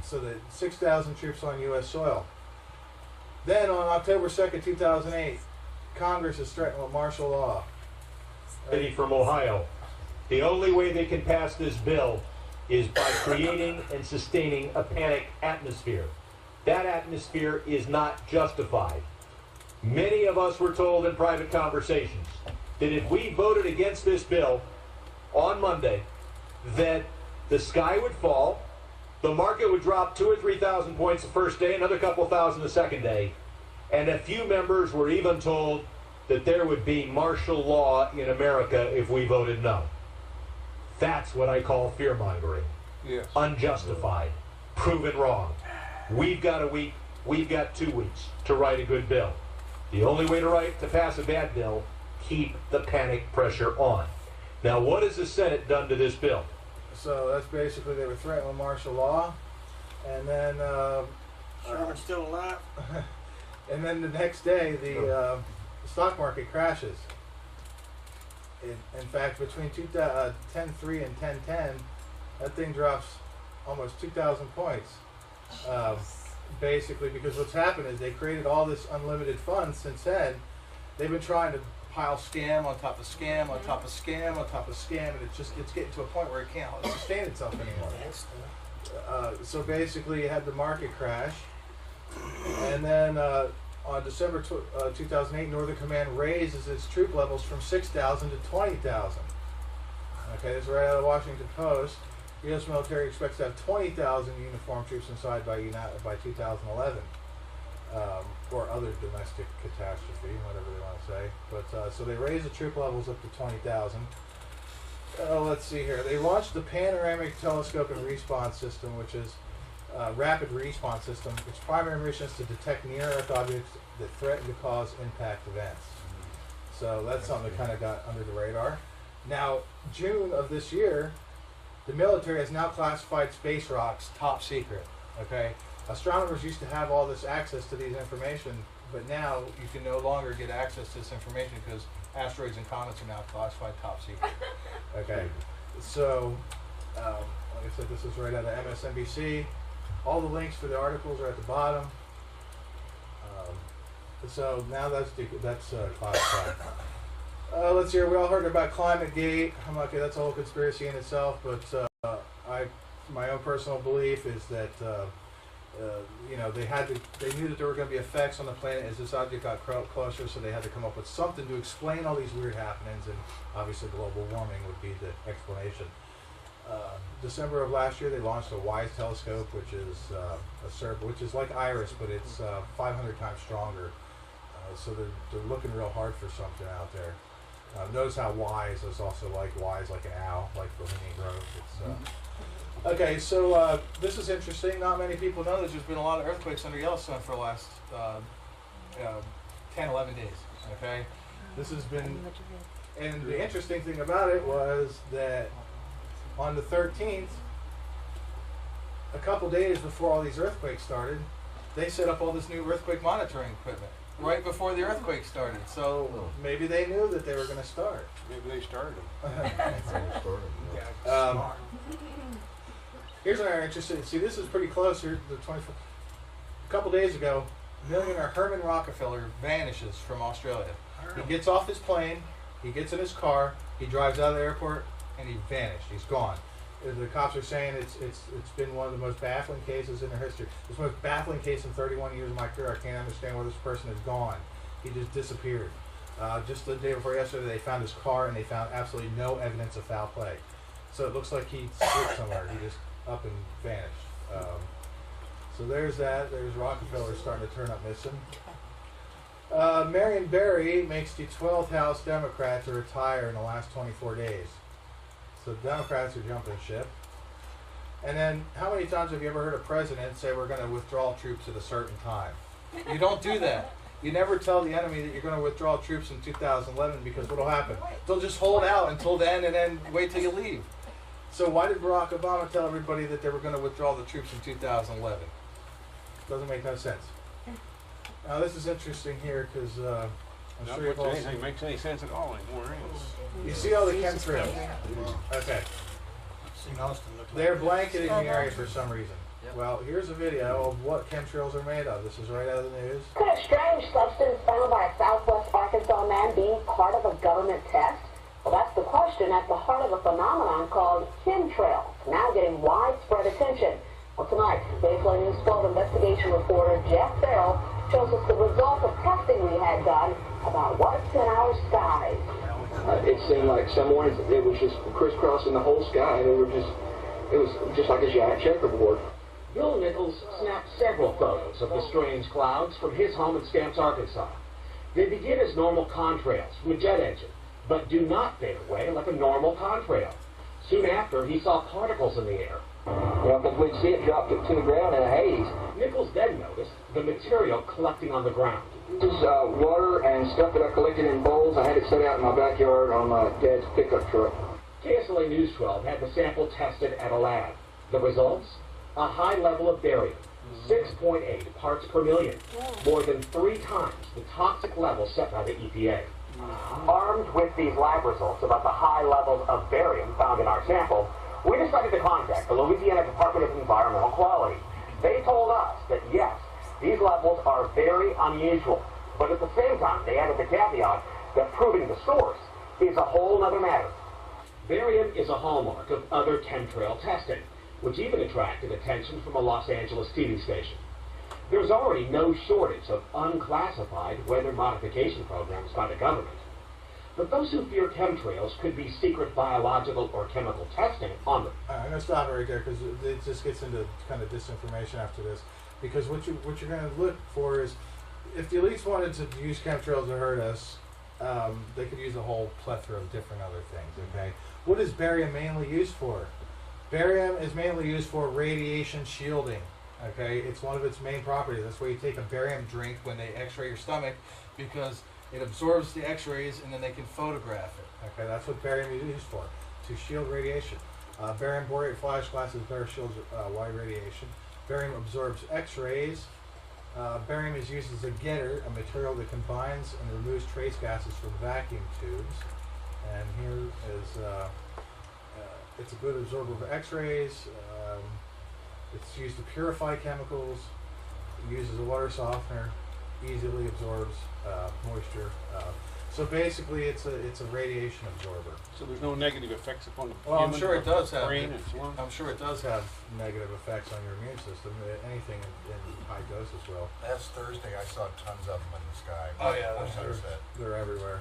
So that 6,000 troops on U.S. soil. Then on October 2nd, 2008, Congress is threatened with martial law.
City from Ohio. The only way they can pass this bill is by creating and sustaining a panic atmosphere. That atmosphere is not justified. Many of us were told in private conversations that if we voted against this bill on Monday, that the sky would fall, the market would drop 2,000 or 3,000 points the first day, another couple thousand the second day, and a few members were even told that there would be martial law in America if we voted no. That's what I call fear-mongering.
Yes.
Unjustified. Proven wrong. We've got a week, we've got 2 weeks to write a good bill. The only way to pass a bad bill, keep the panic pressure on. Now, what has the Senate done to this bill?
So that's basically they were threatened with martial law, and then
Sherman's still alive.
And then the next day the stock market crashes. In fact, between 10.3 and 10.10, that thing drops almost 2,000 points. Basically, because what's happened is they created all this unlimited funds. Since then, they've been trying to pile scam on top of scam on top of scam on top of scam, and it's getting to a point where it can't sustain itself anymore. So basically, you had the market crash, and then on December 2008, Northern Command raises its troop levels from 6,000 to 20,000. Okay, this is right out of the Washington Post. U.S. military expects to have 20,000 uniformed troops inside by 2011, or other domestic catastrophe, whatever they want to say. But so they raised the troop levels up to 20,000. Let's see here. They launched the Panoramic Telescope and Response System, which is a rapid response system. Its primary mission is to detect near-Earth objects that threaten to cause impact events. So that's something that kind of got under the radar. Now, June of this year, the military has now classified space rocks top secret. Okay, astronomers used to have all this access to these information, but now you can no longer get access to this information because asteroids and comets are now classified top secret. Okay, so like I said, this is right out of MSNBC. All the links for the articles are at the bottom. So now that's classified. Let's see here. We all heard about ClimateGate. Okay, that's a whole conspiracy in itself. But my own personal belief is that you know, they knew that there were going to be effects on the planet as this object got closer, so they had to come up with something to explain all these weird happenings, and obviously global warming would be the explanation. December of last year, they launched a WISE telescope, which is which is like IRIS, but it's 500 times stronger. So they're looking real hard for something out there. Notice how wise is also like wise, like an owl, like Bohemian Grove. It's, okay, so this is interesting. Not many people know that there's been a lot of earthquakes under Yellowstone for the last 10, 11 days. Okay, this has been, and the interesting thing about it was that on the 13th, a couple days before all these earthquakes started, they set up all this new earthquake monitoring equipment right before the earthquake started. So maybe they knew that they were going to start.
Maybe they started.
Here's what I'm interested in. See, this is pretty close here. The 24th. A couple days ago, millionaire Herman Rockefeller vanishes from Australia. He gets off his plane, he gets in his car, he drives out of the airport, and he vanished. He's gone. The cops are saying it's been one of the most baffling cases in their history. It's the most baffling case in 31 years of my career. I can't understand where this person is gone. He just disappeared. Just the day before yesterday, they found his car and they found absolutely no evidence of foul play. So it looks like he slipped somewhere. He just up and vanished. So there's that. There's Rockefeller starting to turn up missing. Marion Barry makes the 12th House Democrat to retire in the last 24 days. So Democrats are jumping ship. And then, how many times have you ever heard a president say we're going to withdraw troops at a certain time? You don't do that. You never tell the enemy that you're going to withdraw troops in 2011 because what will happen? They'll just hold out until then and then wait till you leave. So why did Barack Obama tell everybody that they were going to withdraw the troops in 2011? Doesn't make no sense. Now this is interesting here because I'm sure you've all seen.
Anything makes any sense at all anymore.
You see all the chemtrails? Okay. They're blanketing the area for some reason. Well, here's a video of what chemtrails are made of. This is right out of the news.
Could a strange substance found by a Southwest Arkansas man be part of a government test? Well, that's the question at the heart of a phenomenon called chemtrails, now getting widespread attention. Well, tonight, Baseline News 12 investigation reporter Jeff Farrell shows us the results of testing we had done about what's in our skies.
It seemed like some mornings it was just crisscrossing the whole sky. It was just like a giant checkerboard.
Bill Nichols snapped several photos of the strange clouds from his home in Stamps, Arkansas. They begin as normal contrails from a jet engine, but do not fade away like a normal contrail. Soon after, he saw particles in the air.
Because we'd see it drop to the ground in a haze.
Nichols then noticed the material collecting on the ground.
This is water and stuff that I collected in bowls. I had it set out in my backyard on my dad's pickup truck.
KSLA News 12 had the sample tested at a lab. The results? A high level of barium, 6.8 parts per million, more than 3 times the toxic level set by the EPA.
Armed with these lab results about the high levels of barium found in our sample, we decided to contact the Louisiana Department of Environmental Quality. They told us that yes, these levels are very unusual, but at the same time they added the caveat that proving the source is a whole other matter.
Barium is a hallmark of other chemtrail testing, which even attracted attention from a Los Angeles TV station. There's already no shortage of unclassified weather modification programs by the government. But those who fear chemtrails could be secret biological or chemical testing on them.
I'm going to stop right there because it just gets into kind of disinformation after this. Because what you're going to look for is, if the elites wanted to use chemtrails to hurt us, they could use a whole plethora of different other things, okay? What is barium mainly used for? Barium is mainly used for radiation shielding, okay? It's one of its main properties. That's why you take a barium drink when they x-ray your stomach, because it absorbs the x-rays and then they can photograph it, okay? That's what barium is used for, to shield radiation. Barium borate flash glasses better shields wide radiation. Barium absorbs x-rays. Barium is used as a getter, a material that combines and removes trace gases from vacuum tubes. And here is, it's a good absorber of x-rays. It's used to purify chemicals. It uses a water softener. Easily absorbs moisture. So basically, it's a radiation absorber.
So there's no negative effects upon the
Well, I'm sure it does have.
brain and so on?
I'm sure it does have negative effects on your immune system. Anything in high doses will.
Last Thursday, I saw tons of them in the sky.
Oh yeah, they're everywhere.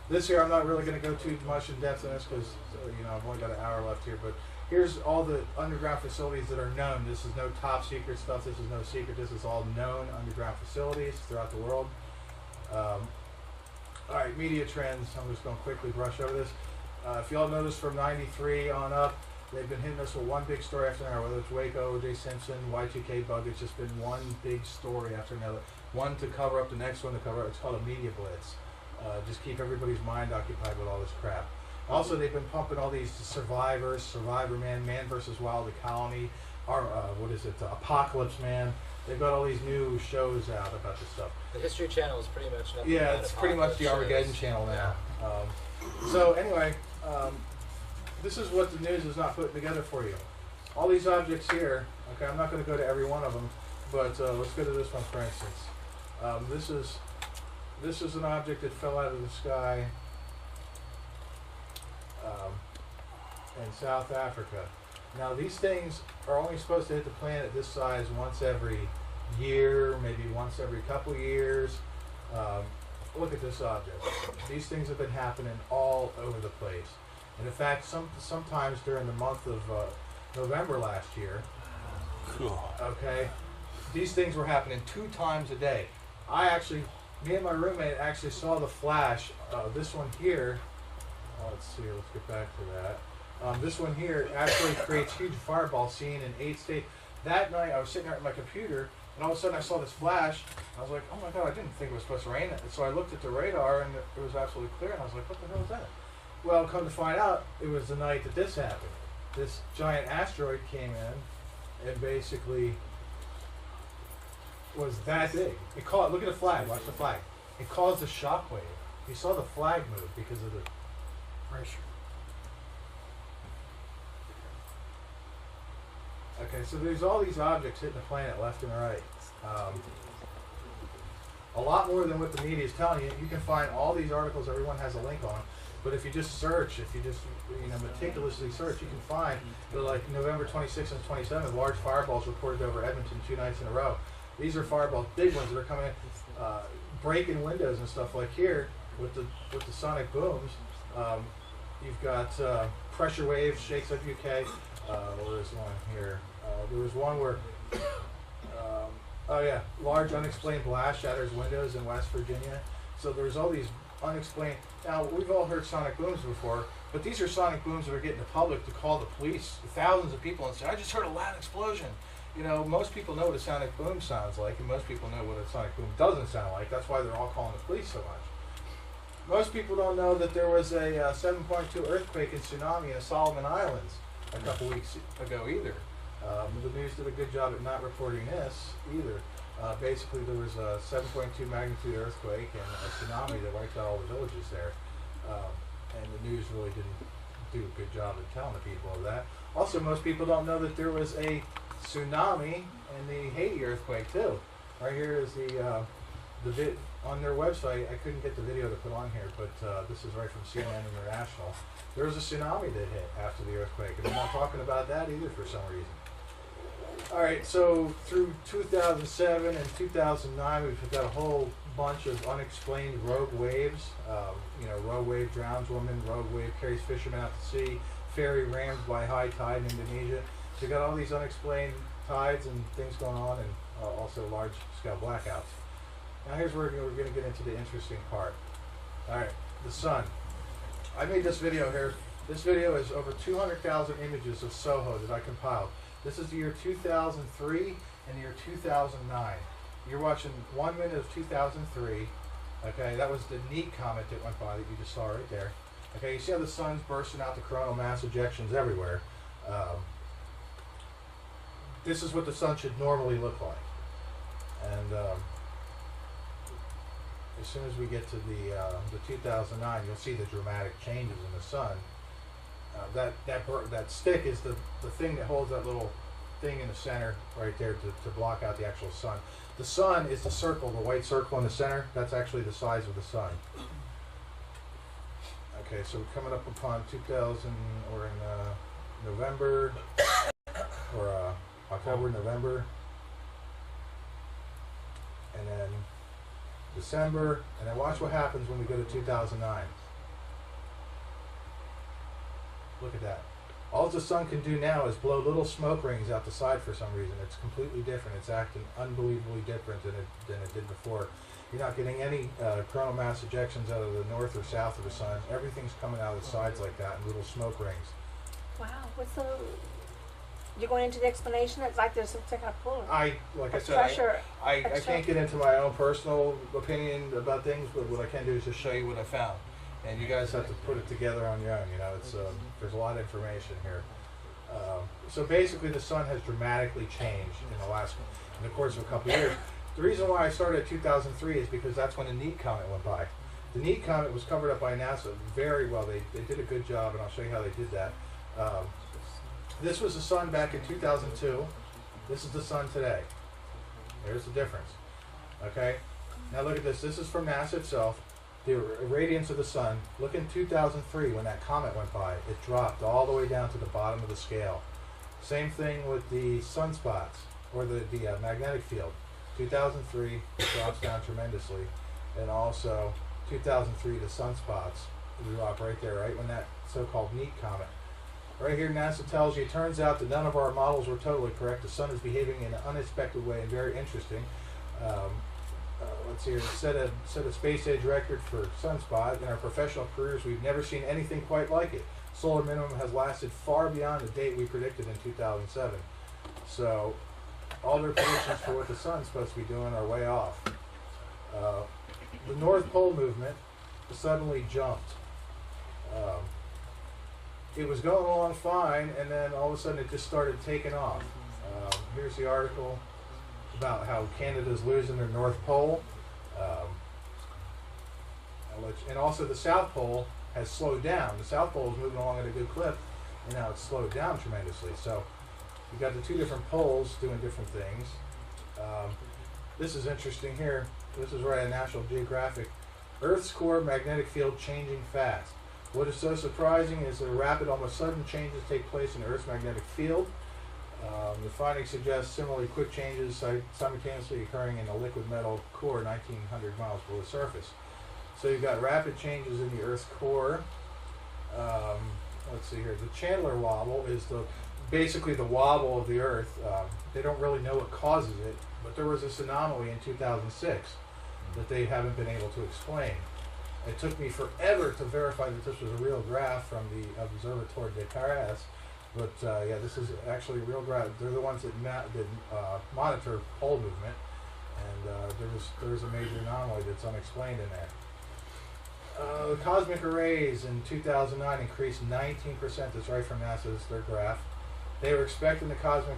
This year, I'm not really going to go too much in depth in this because I've only got an hour left here. But here's all the underground facilities that are known. This is no top secret stuff. This is no secret. This is all known underground facilities throughout the world. All right, media trends. I'm just going to quickly brush over this. If y'all notice from 93 on up, they've been hitting us with one big story after another, whether it's Waco, O.J. Simpson, Y2K bug. It's just been one big story after another. One to cover up the next one to cover up. It's called a media blitz. Just keep everybody's mind occupied with all this crap. Also, they've been pumping all these Survivors, Survivor Man, Man vs. Wild, The Colony, or Apocalypse Man. They've got all these new shows out about this stuff.
The History Channel is pretty much nothing.
Yeah, it's pretty much the Armageddon channel now. So anyway, this is what the news is not putting together for you. All these objects here, okay, I'm not going to go to every one of them, but let's go to this one for instance. This is an object that fell out of the sky in South Africa. Now these things are only supposed to hit the planet this size once every year, maybe once every couple years. Look at this object. These things have been happening all over the place. And in fact, sometimes during the month of November last year, okay, these things were happening 2 times a day. Me and my roommate actually saw the flash. This one here, let's see, let's get back to that. This one here actually creates huge fireballs seen in 8 states. That night I was sitting there at my computer, and all of a sudden I saw this flash. I was like, oh my God, I didn't think it was supposed to rain. So I looked at the radar, and it was absolutely clear, and I was like, what the hell is that? Well, come to find out, it was the night that this happened. This giant asteroid came in and basically was that big. Look at the flag, watch the flag. It caused a shockwave. You saw the flag move because of the pressure. Okay, so there's all these objects hitting the planet left and right. A lot more than what the media is telling you. You can find all these articles, everyone has a link on. But if you just search, if you just meticulously search, you can find that like November 26th and 27th, large fireballs reported over Edmonton 2 nights in a row. These are fireballs, big ones that are coming in, breaking windows and stuff like here with the sonic booms. You've got pressure waves, shakes up UK. There's one here. There was one where, large unexplained blast shatters windows in West Virginia. So there's all these unexplained. Now, we've all heard sonic booms before, but these are sonic booms that are getting the public to call the police, thousands of people, and say, I just heard a loud explosion. You know, most people know what a sonic boom sounds like, and most people know what a sonic boom doesn't sound like. That's why they're all calling the police so much. Most people don't know that there was a 7.2 earthquake and tsunami in the Solomon Islands a couple weeks ago either. The news did a good job at not reporting this either. Basically, there was a 7.2 magnitude earthquake and a tsunami that wiped out all the villages there. And the news really didn't do a good job of telling the people of that. Also, most people don't know that there was a tsunami and the Haiti earthquake too. Right here is the on their website. I couldn't get the video to put on here, but this is right from CNN International. There was a tsunami that hit after the earthquake, and I'm not talking about that either for some reason. All right, so through 2007 and 2009, we've got a whole bunch of unexplained rogue waves. Rogue wave drowns woman, rogue wave carries fishermen out to sea, ferry rammed by high tide in Indonesia. So we've got all these unexplained tides and things going on, and also large-scale blackouts. Now here's where we're going to get into the interesting part. All right, the sun. I made this video here. This video is over 200,000 images of Soho that I compiled. This is the year 2003 and the year 2009. You're watching 1 minute of 2003. Okay, that was the neat comet that went by that you just saw right there. Okay, you see how the sun's bursting out the coronal mass ejections everywhere. This is what the sun should normally look like. And as soon as we get to the 2009, you'll see the dramatic changes in the sun. That stick is the thing that holds that little thing in the center right there to block out the actual sun. The sun is the circle, the white circle in the center. That's actually the size of the sun. Okay, so we're coming up upon 2000, or in November, or October, November, and then December, and then watch what happens when we go to 2009. Look at that. All the sun can do now is blow little smoke rings out the side for some reason. It's completely different. It's acting unbelievably different than it did before. You're not getting any coronal mass ejections out of the north or south of the sun. Everything's coming out of the sides like that in little smoke rings.
Wow. What's the? You're going into the explanation. It's like there's some kind of pull.
Like I said,
pressure.
I can't get into my own personal opinion about things, but what I can do is just show you what I found, and you guys have to put it together on your own. You know, it's there's a lot of information here. So basically, the sun has dramatically changed in the course of a couple of years. The reason why I started at 2003 is because that's when the NEAT comet went by. The NEAT comet was covered up by NASA very well. They did a good job, and I'll show you how they did that. This was the sun back in 2002. This is the sun today. There's the difference. Okay? Now look at this. This is from NASA itself. The radiance of the sun. Look in 2003 when that comet went by. It dropped all the way down to the bottom of the scale. Same thing with the sunspots, or the magnetic field. 2003, it drops down tremendously. And also, 2003, the sunspots drop right there, right when that so-called NEAT comet. Right here, NASA tells you, it turns out that none of our models were totally correct. The sun is behaving in an unexpected way and very interesting. Let's see here, set a space age record for sunspot. In our professional careers, we've never seen anything quite like it. Solar minimum has lasted far beyond the date we predicted in 2007. So, all their predictions for what the sun's supposed to be doing are way off. The North Pole movement suddenly jumped. It was going along fine, and then all of a sudden it just started taking off. Here's the article about how Canada's losing their North Pole. And also the South Pole has slowed down. The South Pole is moving along at a good clip, and now it's slowed down tremendously. So you've got the two different poles doing different things. This is interesting here. This is right at National Geographic. Earth's core magnetic field changing fast. What is so surprising is the rapid, almost sudden changes take place in Earth's magnetic field. The findings suggest similarly quick changes simultaneously occurring in a liquid metal core 1,900 miles below the surface. So you've got rapid changes in the Earth's core. Let's see here. The Chandler wobble is basically the wobble of the Earth. They don't really know what causes it, but there was this anomaly in 2006 that they haven't been able to explain. It took me forever to verify that this was a real graph from the Observatoire de Paris, but yeah, this is actually a real graph. They're the ones that monitor pole movement, and there was a major anomaly that's unexplained in there. The cosmic arrays in 2009 increased 19%. That's right from NASA's their graph. They were expecting the cosmic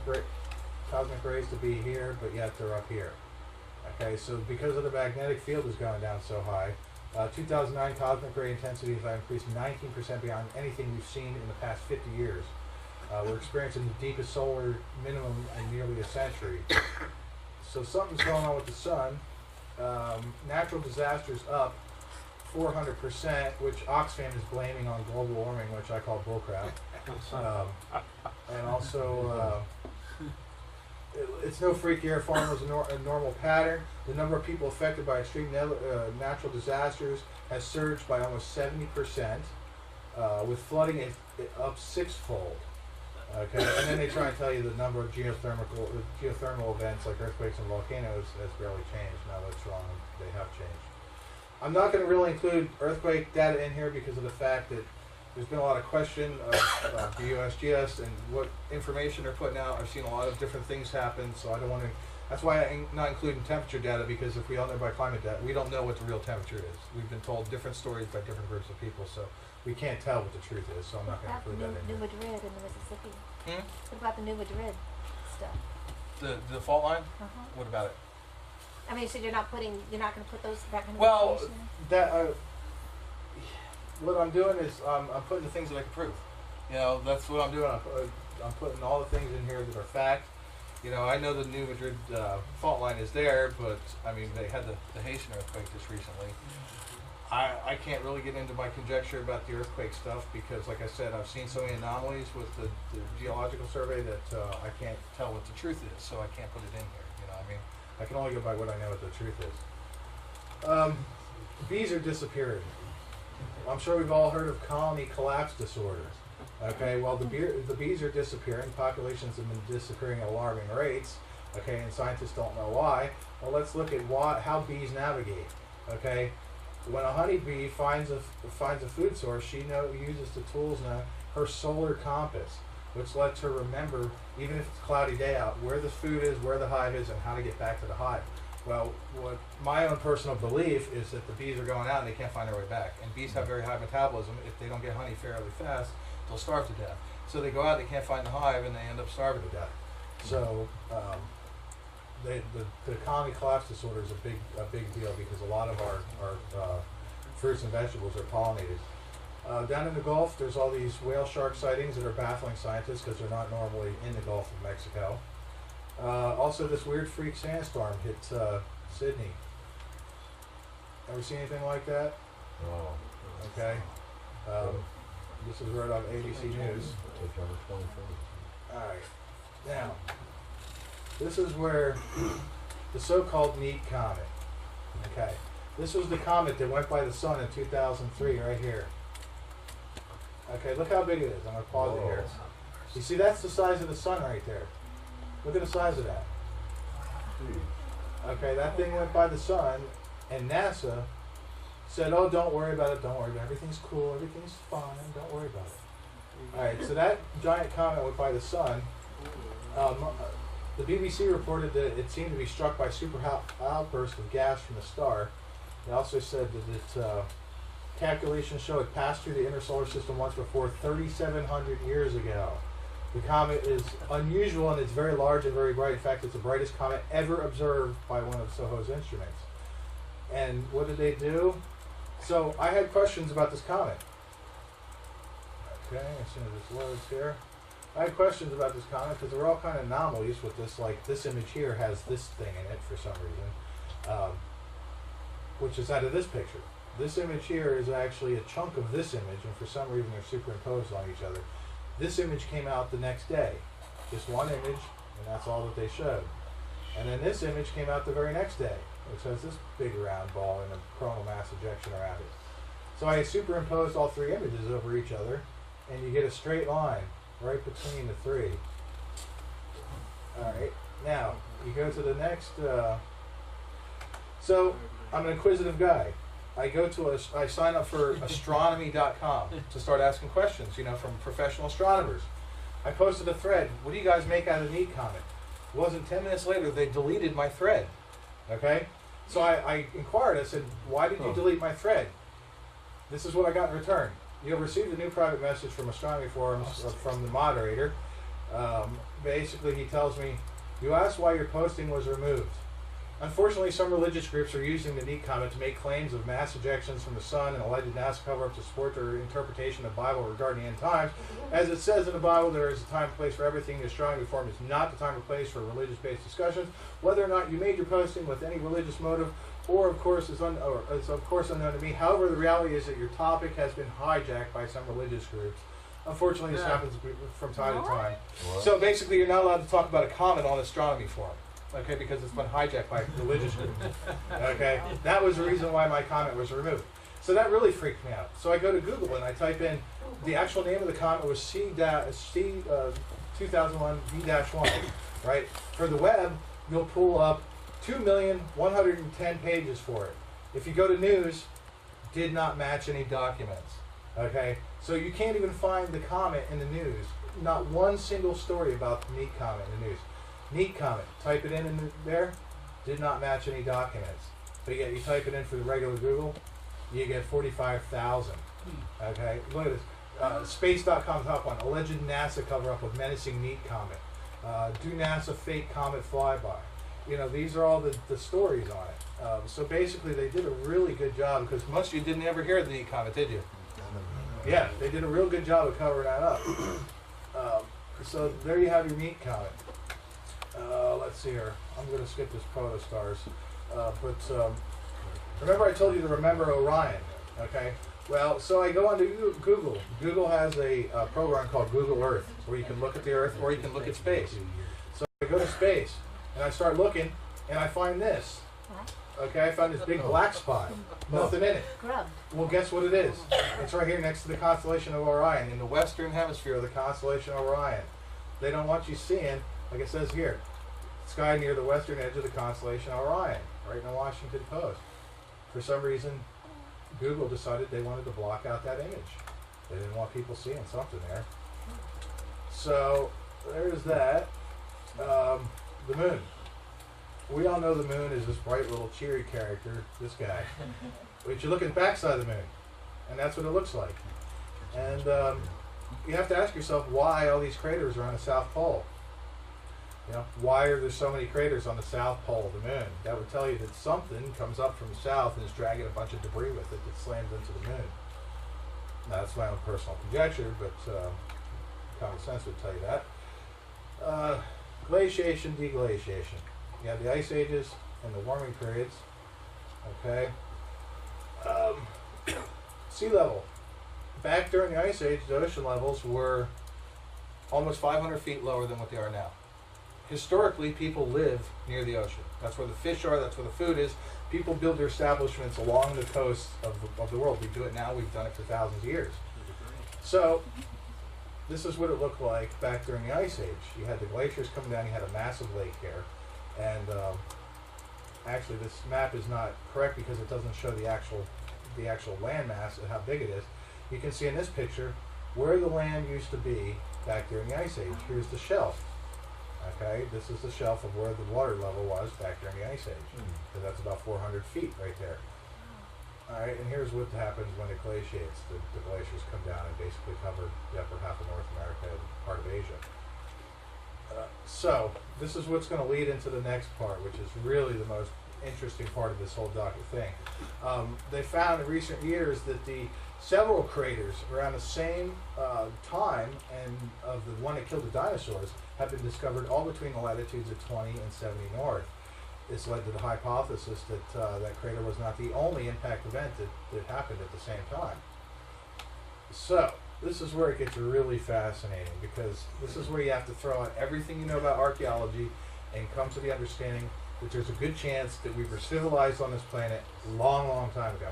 rays to be here, but yet they're up here. Okay, so because of the magnetic field is going down so high, 2009 cosmic ray intensity has increased 19% beyond anything we've seen in the past 50 years. We're experiencing the deepest solar minimum in nearly a century. So something's going on with the sun. Natural disasters up 400%, which Oxfam is blaming on global warming, which I call bullcrap. And also, it's no freak air farm was a normal pattern. The number of people affected by extreme natural disasters has surged by almost 70%, with flooding up sixfold. Okay, and then they try and tell you the number of geothermal events like earthquakes and volcanoes has barely changed. No, that's wrong. They have changed. I'm not going to really include earthquake data in here because of the fact that there's been a lot of question of the USGS and what information they're putting out. I've seen a lot of different things happen, so I don't want to. That's why I'm not including temperature data, because if we all know by climate data, we don't know what the real temperature is. We've been told different stories by different groups of people, so we can't tell what the truth is. So I'm not going to include that in
New
here.
Madrid in the Mississippi. What about the New Madrid stuff?
The fault line?
What
about it?
I mean, so you're not going to put that kind of
Well,
information in?
that what I'm doing is I'm putting the things that I can prove. You know, that's what I'm doing. I'm putting all the things in here that are fact. You know, I know the New Madrid fault line is there, but I mean, they had the Haitian earthquake just recently. I can't really get into my conjecture about the earthquake stuff because, like I said, I've seen so many anomalies with the geological survey that I can't tell what the truth is, so I can't put it in here. You know what I mean? I can only go by what I know what the truth is. Bees are disappearing. I'm sure we've all heard of colony collapse disorder. Okay, well, the bees are disappearing. Populations have been disappearing at alarming rates.
Okay, and scientists don't know why. Well, let's look at how bees navigate. Okay, when a honeybee finds a food source, she uses the tools now, her solar compass, which lets her remember, even if it's a cloudy day out, where the food is, where the hive is, and how to get back to the hive. Well, what my own personal belief is that the bees are going out and they can't find their way back. And bees have very high metabolism. If they don't get honey fairly fast, they'll starve to death. So they go out, they can't find the hive, and they end up starving to death. So the colony collapse disorder is a big deal because a lot of our fruits and vegetables are pollinated. Down in the Gulf, there's all these whale shark sightings that are baffling scientists because they're not normally in the Gulf of Mexico. Also, this weird freak sandstorm hit Sydney. Ever seen anything like that?
Oh.
Okay. This is right on ABC News. Alright. Now, this is where the so-called neat comet. Okay. This was the comet that went by the sun in 2003 right here. Okay, look how big it is. I'm going to pause it here. You see, that's the size of the sun right there. Look at the size of that. Okay, that thing went by the sun, and NASA said, oh, don't worry about it, don't worry about it. Everything's cool, everything's fine, don't worry about it. Alright, so that giant comet went by the sun. The BBC reported that it seemed to be struck by super outbursts of gas from the star. They also said that its calculations show it passed through the inner solar system once before 3,700 years ago. The comet is unusual and it's very large and very bright. In fact, it's the brightest comet ever observed by one of SOHO's instruments. And what did they do? So I had questions about this comet. Okay, as soon as this loads here. I had questions about this comet because there were all kind of anomalies with this, like this image here has this thing in it for some reason, which is out of this picture. This image here is actually a chunk of this image, and for some reason they're superimposed on each other. This image came out the next day. Just one image, and that's all that they showed. And then this image came out the very next day, which has this big round ball and a coronal mass ejection around it. So I superimposed all three images over each other, and you get a straight line right between the three. Alright, now you go to the next. So I'm an inquisitive guy. I sign up for astronomy.com to start asking questions, from professional astronomers. I posted a thread. What do you guys make out of the neat comet? It wasn't 10 minutes later, they deleted my thread. Okay? So I inquired. I said, why did you delete my thread? This is what I got in return. You'll receive a new private message from Astronomy Forums from the moderator. Basically, he tells me, you asked why your posting was removed. Unfortunately, some religious groups are using the neat comet to make claims of mass ejections from the sun and alleged NASA cover-up to support their interpretation of the Bible regarding the end times. As it says in the Bible, there is a time and place for everything. The Astronomy Forum is not the time or place for religious-based discussions. Whether or not you made your posting with any religious motive, or of course, is unknown to me. However, the reality is that your topic has been hijacked by some religious groups. Unfortunately, this happens from time to time. So basically, you're not allowed to talk about a comet on Astronomy Forum. Okay, because it's been hijacked by religious groups. Okay, that was the reason why my comment was removed. So that really freaked me out. So I go to Google and I type in the actual name of the comet was C2001 V-1. Right. For the web, you'll pull up 2,110 pages for it. If you go to news, did not match any documents. Okay, so you can't even find the comet in the news. Not one single story about the neat comet in the news. Neat comet, type it in there, did not match any documents. But yet you type it in for the regular Google, you get 45,000. Okay, look at this. Space.com top one, alleged NASA cover-up of menacing neat comet. Do NASA fake comet flyby? These are all the stories on it. So basically they did a really good job, because most of you didn't ever hear the neat comet, did you? Yeah, they did a real good job of covering that up. So there you have your neat comet. Let's see here. I'm going to skip this protostars. Remember I told you to remember Orion, okay? Well, so I go onto Google. Google has a program called Google Earth, where you can look at the Earth or you can look at space. So I go to space, and I start looking, and I find this. Okay, I found this big black spot. Nothing in it. Well, guess what it is? It's right here next to the constellation of Orion, in the western hemisphere of the constellation of Orion. They don't want you seeing, like it says here, sky near the western edge of the constellation Orion, right in the Washington Post. For some reason, Google decided they wanted to block out that image. They didn't want people seeing something there. So there's that. The moon. We all know the moon is this bright little cheery character, this guy. But you look at the backside of the moon, and that's what it looks like. And you have to ask yourself why all these craters are on the South Pole. You know, why are there so many craters on the South Pole of the moon? That would tell you that something comes up from the south and is dragging a bunch of debris with it that slams into the moon. Now, that's my own personal conjecture, but common sense would tell you that. Glaciation, deglaciation. You have the ice ages and the warming periods. Okay. Sea level. Back during the ice age, the ocean levels were almost 500 feet lower than what they are now. Historically, people live near the ocean. That's where the fish are, that's where the food is. People build their establishments along the coast of the world. We do it now, we've done it for thousands of years. So, this is what it looked like back during the ice age. You had the glaciers coming down, you had a massive lake here. And actually, this map is not correct because it doesn't show the actual land mass and how big it is. You can see in this picture where the land used to be back during the ice age. Here's the shelf. Okay, this is the shelf of where the water level was back during the ice age. So that's about 400 feet right there. All right, and here's what happens when it glaciates. The glaciers come down and basically cover the upper half of North America and part of Asia. So this is what's going to lead into the next part, which is really the most interesting part of this whole thing. They found in recent years that the several craters around the same time and of the one that killed the dinosaurs have been discovered all between the latitudes of 20 and 70 north. This led to the hypothesis that that crater was not the only impact event that happened at the same time. So this is where it gets really fascinating, because this is where you have to throw out everything you know about archaeology and come to the understanding that there's a good chance that we were civilized on this planet a long, long time ago.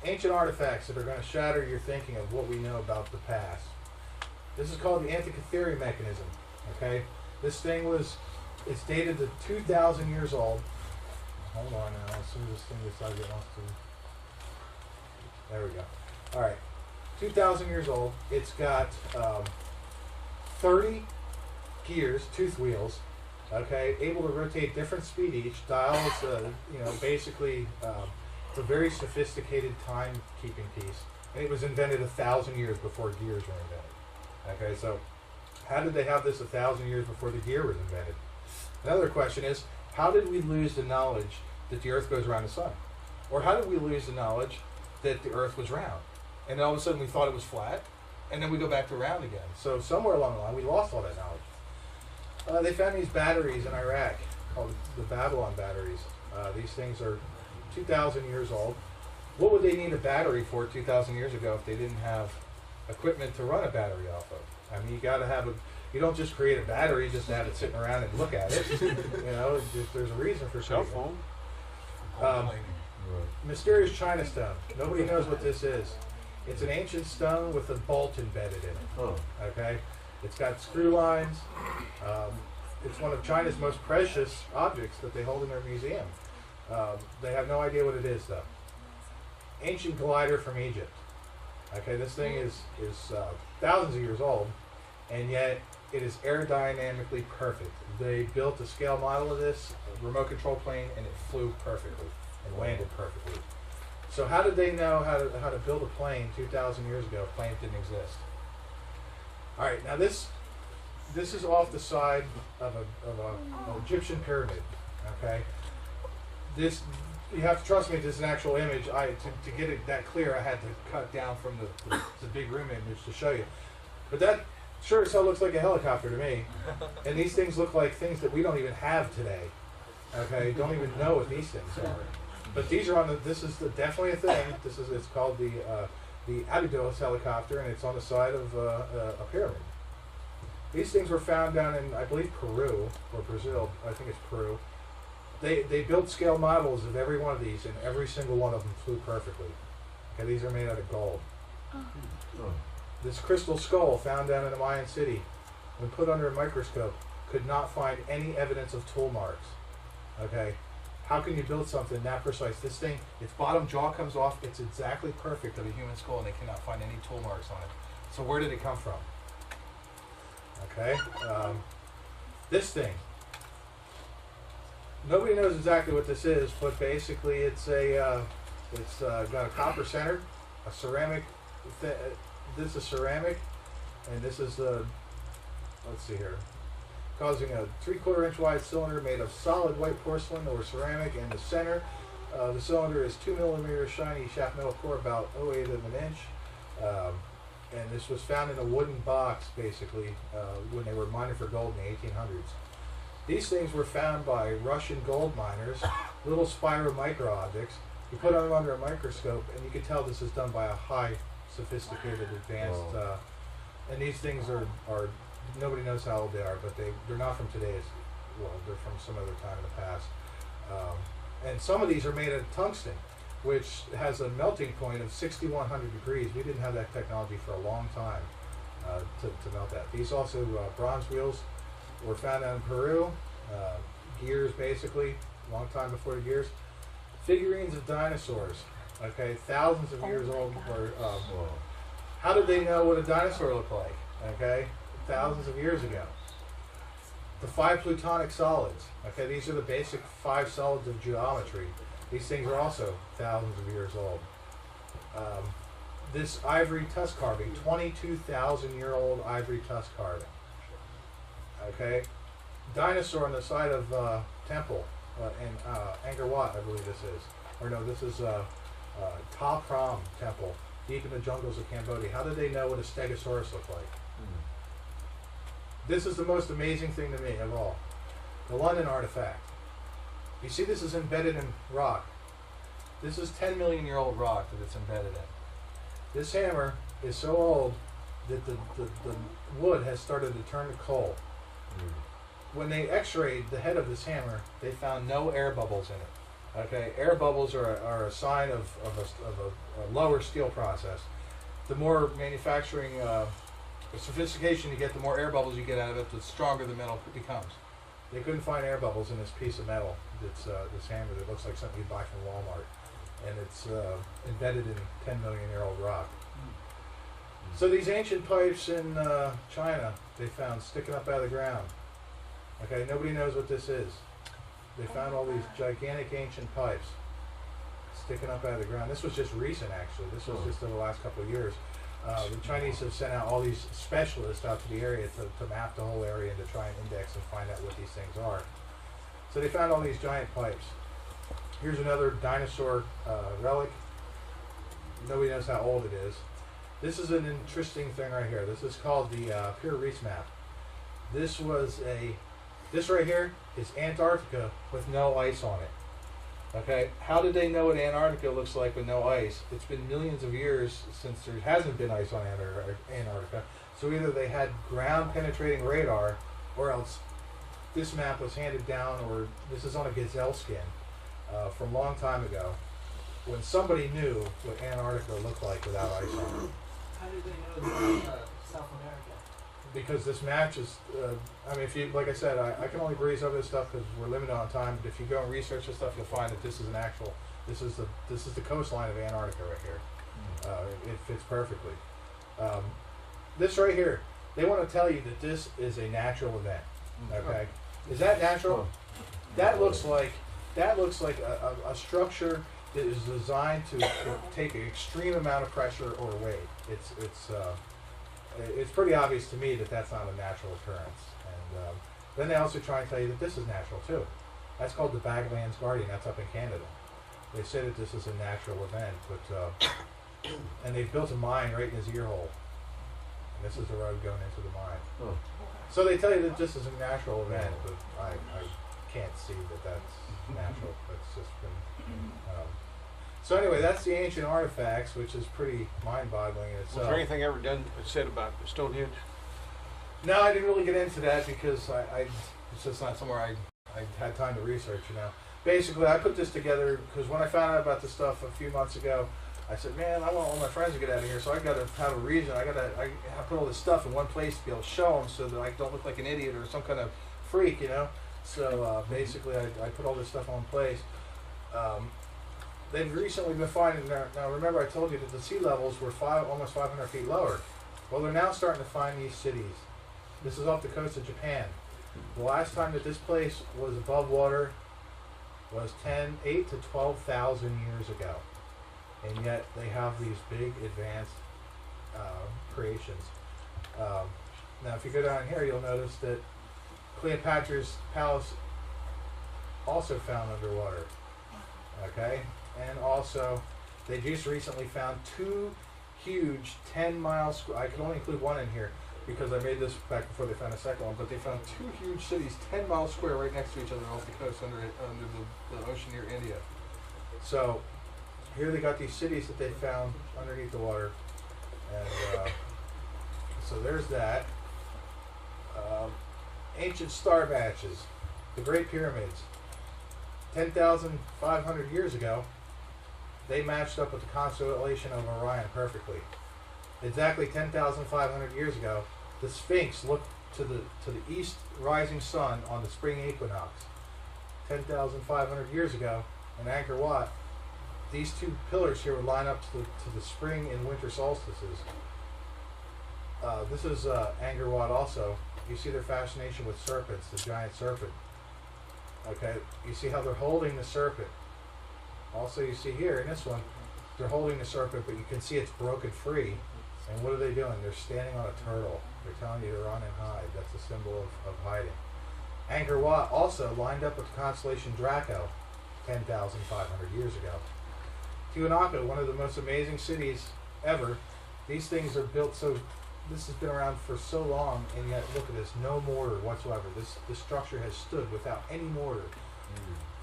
Ancient artifacts that are going to shatter your thinking of what we know about the past. This is called the Antikythera mechanism. Okay, this thing it's dated to 2,000 years old. Hold on now, as soon as this thing decides it wants to. There we go. All right, 2,000 years old. It's got 30 gears, tooth wheels. Okay, able to rotate different speed each. Dials, you know, basically. It's a very sophisticated timekeeping piece, and it was invented 1,000 years before gears were invented. Okay, so how did they have this 1,000 years before the gear was invented? Another question is, how did we lose the knowledge that the Earth goes around the sun? Or how did we lose the knowledge that the Earth was round? And then all of a sudden we thought it was flat, and then we go back to round again. So somewhere along the line we lost all that knowledge. They found these batteries in Iraq called the Babylon batteries. These things are 2,000 years old. What would they need a battery for 2,000 years ago if they didn't have equipment to run a battery off of? I mean, you got to have you don't just create a battery just to have it sitting around and look at it. You know, there's a reason for cell phone. Mysterious China stone. Nobody knows what this is. It's an ancient stone with a bolt embedded in it. Okay, it's got screw lines. It's one of China's most precious objects that they hold in their museum. They have no idea what it is, though. Ancient glider from Egypt. Okay, this thing is thousands of years old, and yet it is aerodynamically perfect. They built a scale model of this remote control plane, and it flew perfectly and landed perfectly. So how did they know how to build a plane 2,000 years ago if planes didn't exist? All right, now this is off the side of an Egyptian pyramid. Okay. This, you have to trust me, this is an actual image. To get it that clear, I had to cut down from the big room image to show you. But that sure as hell looks like a helicopter to me. And these things look like things that we don't even have today. Okay, don't even know what these things are. But these are on this is definitely a thing. It's called the Abydos helicopter, and it's on the side of a pyramid. These things were found down in, I believe, Peru or Brazil. I think it's Peru. They built scale models of every one of these, and every single one of them flew perfectly. Okay, these are made out of gold. This crystal skull found down in the Mayan city, when put under a microscope, could not find any evidence of tool marks. Okay, how can you build something that precise? This thing, its bottom jaw comes off, it's exactly perfect of a human skull, and they cannot find any tool marks on it. So where did it come from? Okay, this thing. Nobody knows exactly what this is, but basically it's a got a copper center, a ceramic. This is ceramic, and this is let's see here, causing a 3/4 inch wide cylinder made of solid white porcelain or ceramic. In the center, the cylinder is 2 millimeter shiny shaft metal core, about 0.08 of an inch. And this was found in a wooden box, basically, when they were mining for gold in the 1800s. These things were found by Russian gold miners, little spiral micro objects. You put them under a microscope, and you can tell this is done by a high, sophisticated, advanced. And these things are nobody knows how old they are, but they're not from today's. Well, they're from some other time in the past. And some of these are made of tungsten, which has a melting point of 6,100 degrees. We didn't have that technology for a long time to melt that. These also bronze wheels were found out in Peru. Gears, basically, long time before the gears. Figurines of dinosaurs, okay, thousands of years old. How did they know what a dinosaur looked like? Okay, thousands of years ago. The 5 plutonic solids, okay, these are the basic 5 solids of geometry. These things are also thousands of years old. This ivory tusk carving, 22,000-year-old ivory tusk carving. Okay, dinosaur on the side of temple in Angkor Wat, I believe this is. Or no, this is Ta Prohm temple, deep in the jungles of Cambodia. How did they know what a stegosaurus looked like? This is the most amazing thing to me of all. The London artifact. You see, this is embedded in rock. This is 10 million year old rock that it's embedded in. This hammer is so old that the wood has started to turn to coal. When they x-rayed the head of this hammer, they found no air bubbles in it. Okay, air bubbles are a sign of a lower steel process. The more manufacturing sophistication you get, the more air bubbles you get out of it, the stronger the metal becomes. They couldn't find air bubbles in this piece of metal. That's this hammer that looks like something you'd buy from Walmart, and it's embedded in 10 million year old rock. So these ancient pipes in China, they found sticking up out of the ground. Okay, nobody knows what this is. They found all these gigantic ancient pipes sticking up out of the ground. This was just recent, actually. This was just in the last couple of years. The Chinese have sent out all these specialists out to the area to map the whole area and to try and index and find out what these things are. So they found all these giant pipes. Here's another dinosaur relic. Nobody knows how old it is. This is an interesting thing right here. This is called the Pure Reefs map. This right here is Antarctica with no ice on it. Okay, how did they know what Antarctica looks like with no ice? It's been millions of years since there hasn't been ice on Antarctica. So either they had ground penetrating radar, or else this map was handed down, or this is on a gazelle skin from a long time ago, when somebody knew what Antarctica looked like without ice on it.
How did they know about South America?
Because this matches, I mean, if you, like I said, I can only breeze over this stuff because we're limited on time. But if you go and research this stuff, you'll find that this is an actual. This is the coastline of Antarctica right here. It fits perfectly. This right here, they want to tell you that this is a natural event. Okay, is that natural? That looks like a structure that is designed to take an extreme amount of pressure or weight. It's pretty obvious to me that that's not a natural occurrence. And then they also try and tell you that this is natural too. That's called the Baglands Guardian. That's up in Canada. They say that this is a natural event, but and they've built a mine right in his ear hole. And this is the road going into the mine. So they tell you that this is a natural event, but I can't see that that's natural. That's just been. So anyway, that's the ancient artifacts, which is pretty mind-boggling in itself.
Was there anything ever done said about Stonehenge?
No, I didn't really get into that because it's just not somewhere I had time to research. You know, basically, I put this together because when I found out about this stuff a few months ago, I said, man, I want all my friends to get out of here, so I got to have a reason. I put all this stuff in one place to be able to show them, so that I don't look like an idiot or some kind of freak, you know. So basically, I put all this stuff on place. They've recently been finding now. Remember, I told you that the sea levels were almost 500 feet lower. Well, they're now starting to find these cities. This is off the coast of Japan. The last time that this place was above water was 8 to 12,000 years ago, and yet they have these big advanced creations. Now, if you go down here, you'll notice that Cleopatra's palace also found underwater. Okay, and also they just recently found 2 huge 10-mile square. I can only include one in here because I made this back before they found a second one. But they found 2 huge cities, 10 miles square, right next to each other off the coast under the ocean near India. So here they got these cities that they found underneath the water, and so there's that. Ancient star matches, the Great Pyramids. 10,500 years ago, they matched up with the constellation of Orion perfectly. Exactly 10,500 years ago, the Sphinx looked to the east rising sun on the spring equinox. 10,500 years ago, in Angkor Wat, these 2 pillars here would line up to the spring and winter solstices. This is Angkor Wat also. You see their fascination with serpents, the giant serpent. Okay, you see how they're holding the serpent. Also, you see here in this one, they're holding the serpent, but you can see it's broken free. And what are they doing? They're standing on a turtle. They're telling you to run and hide. That's a symbol of hiding. Angkor Wat also lined up with the constellation Draco 10,500 years ago. Tiwanaku, one of the most amazing cities ever. These things are built so. This has been around for so long, and yet look at this, no mortar whatsoever. This structure has stood without any mortar.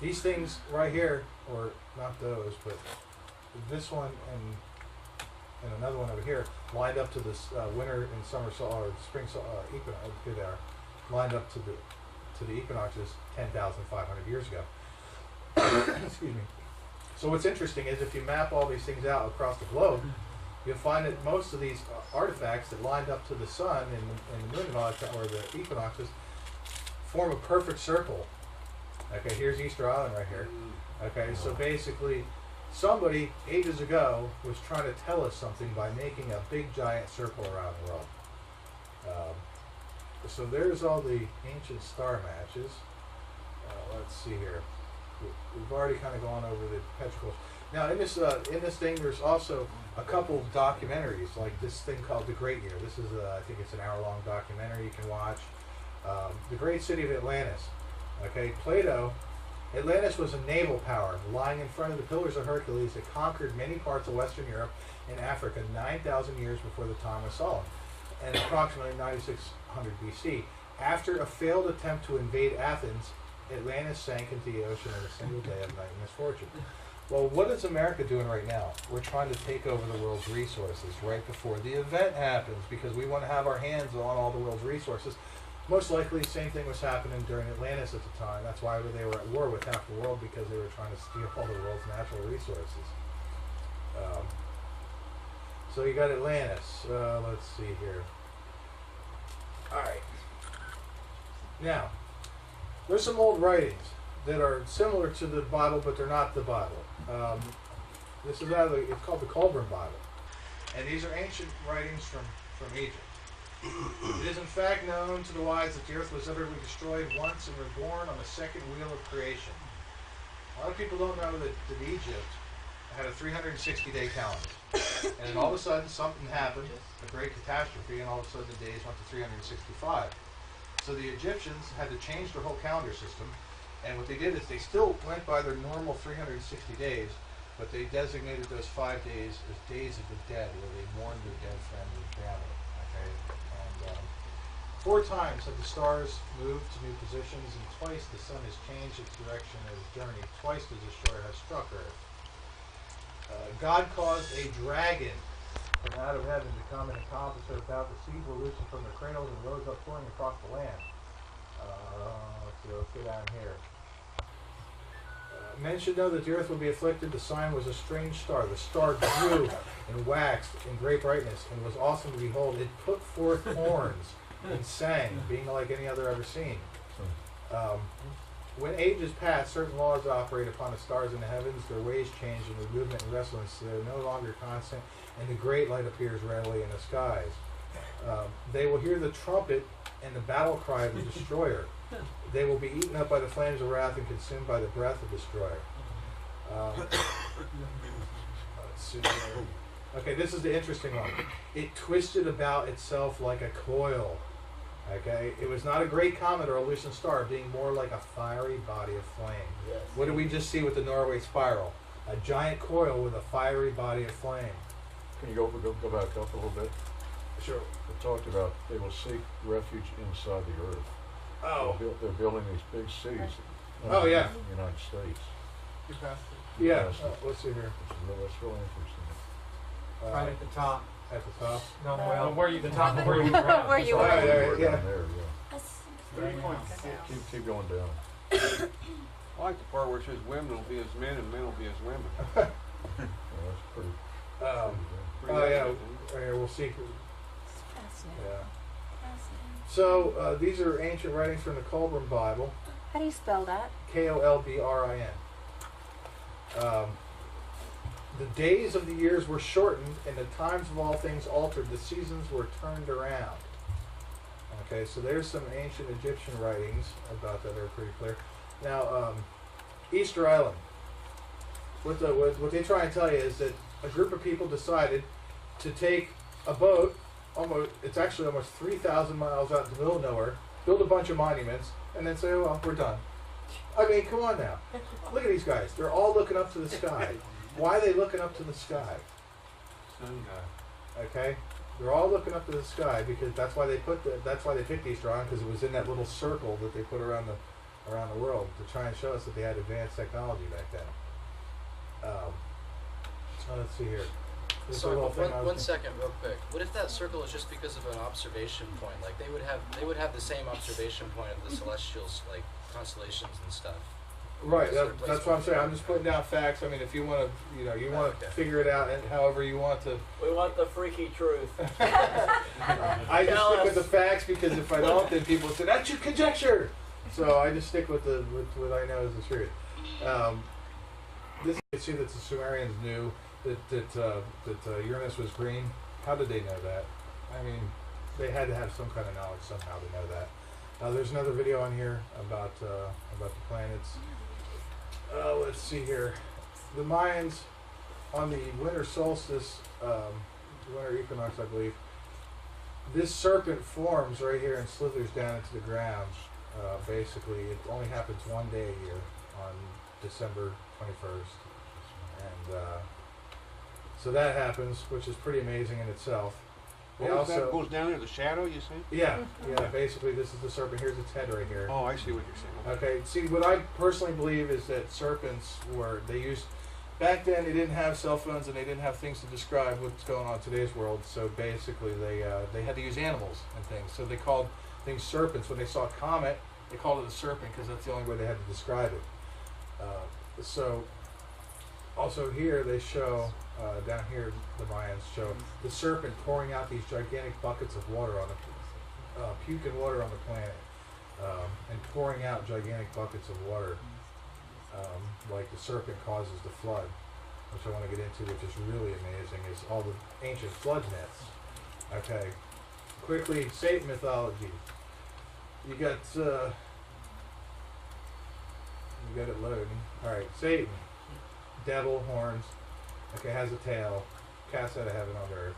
These things right here, or not those, but this one and another one over here, lined up to this winter and summer or spring equinox. Here they are, lined up to the equinoxes 10,500 years ago. Excuse me. So what's interesting is if you map all these things out across the globe, you'll find that most of these artifacts that lined up to the sun and the moon or the equinoxes form a perfect circle. Okay, here's Easter Island right here. Okay, so basically somebody ages ago was trying to tell us something by making a big giant circle around the world. So there's all the ancient star matches. Let's see here. We've already kind of gone over the petricles. Now in this thing, there's also a couple of documentaries, like this thing called The Great Year. This is I think it's an hour-long documentary you can watch. The great city of Atlantis. Okay, Atlantis was a naval power lying in front of the Pillars of Hercules that conquered many parts of Western Europe and Africa 9,000 years before the time of Solomon, and approximately 9600 BC. After a failed attempt to invade Athens, Atlantis sank into the ocean in a single day of night misfortune. Well, what is America doing right now? We're trying to take over the world's resources right before the event happens because we want to have our hands on all the world's resources. Most likely, the same thing was happening during Atlantis at the time. That's why they were at war with half the world, because they were trying to steal all the world's natural resources. So you got Atlantis. Let's see here. All right. Now, there's some old writings that are similar to the Bible, but they're not the Bible. This is it's called the Colburn Bible. And these are ancient writings from Egypt. It is in fact known to the wise that the earth was utterly destroyed once and reborn on the second wheel of creation. A lot of people don't know that Egypt had a 360-day calendar. And then all of a sudden something happened, a great catastrophe, and all of a sudden the days went to 365. So the Egyptians had to change their whole calendar system. And what they did is they still went by their normal 360 days, but they designated those 5 days as days of the dead, where they mourned their dead friend and family. Okay? And 4 times have the stars moved to new positions, and twice the sun has changed its direction as its journey. Twice the destroyer has struck Earth. God caused a dragon from out of heaven to come and encompass her about. The seas were loosened from their cradles and rose up pouring across the land. Let's go down here. Men should know that the earth will be afflicted. The sign was a strange star. The star grew and waxed in great brightness and was awesome to behold. It put forth horns and sang, being like any other ever seen. When ages pass, certain laws operate upon the stars in the heavens. Their ways change, and their movement and restlessness they're no longer constant, and the great light appears readily in the skies. They will hear the trumpet and the battle cry of the destroyer. They will be eaten up by the flames of wrath and consumed by the breath of the destroyer. Let's see here. Okay, this is the interesting one. It twisted about itself like a coil. Okay, it was not a great comet or a lucent star, being more like a fiery body of flame.
Yes.
What did we just see with the Norway spiral? A giant coil with a fiery body of flame.
Can you go back up a little bit?
Sure.
It talked about they will seek refuge inside the earth.
Oh.
They're building these big cities.
Oh, yeah.
In the United States.
Yeah. Let's see here.
That's really interesting.
Right at the top.
At the top?
No, well,
where you
the top of where you
where you
were.
Down
Yeah.
there, yeah. Keep going down.
I like the part where it says women will be as men and men will be as women.
Well, that's pretty.
Oh yeah. Right here, we'll see. Yeah. So these are ancient writings from the Colburn Bible.
How do you spell that?
Kolbrin. The days of the years were shortened, and the times of all things altered. The seasons were turned around. Okay, so there's some ancient Egyptian writings about that that are pretty clear. Now, Easter Island. What they try and tell you is that a group of people decided to take a boat, it's actually almost 3,000 miles out in the middle of nowhere, build a bunch of monuments, and then say, oh, well, we're done. I mean, come on now. Look at these guys. They're all looking up to the sky. Why are they looking up to the sky?
Sun guy.
Okay? They're all looking up to the sky because that's why they picked Easter Island, because it was in that little circle that they put around the world to try and show us that they had advanced technology back then. Let's see here.
Sorry, but one second, real quick. What if that circle is just because of an observation point? Like they would have the same observation point of the celestials, like constellations and stuff.
Right. That's what I'm saying. I'm just putting down facts. I mean, if you want to, figure it out, and however you want to.
We want the freaky truth.
I just stick with the facts because if I don't, then people say that's your conjecture. So I just stick with what I know is the truth. This you can see that the Sumerians knew that Uranus was green. How did they know that? I mean, they had to have some kind of knowledge somehow to know that. There's another video on here about the planets. Let's see here. The Mayans on the winter solstice, winter equinox, I believe. This serpent forms right here and slithers down into the ground. Basically, it only happens one day a year on December 21st, and so that happens, which is pretty amazing in itself.
That goes down there, the shadow, you say?
Yeah. Basically, this is the serpent. Here's its head right here.
Oh, I see what you're saying.
Okay. See, what I personally believe is that serpents back then they didn't have cell phones and they didn't have things to describe what's going on in today's world. So basically, they had to use animals and things. So they called things serpents. When they saw a comet, they called it a serpent because that's the only way they had to describe it. So also here they show. Down here, the Mayans show the serpent pouring out these gigantic buckets of water on the puking water on the planet, and pouring out gigantic buckets of water, like the serpent causes the flood, which I want to get into, which is really amazing. Is all the ancient flood myths. Okay, quickly, Satan mythology. You got it loading. All right, Satan, devil, horns. Okay, has a tail, cast out of heaven on earth.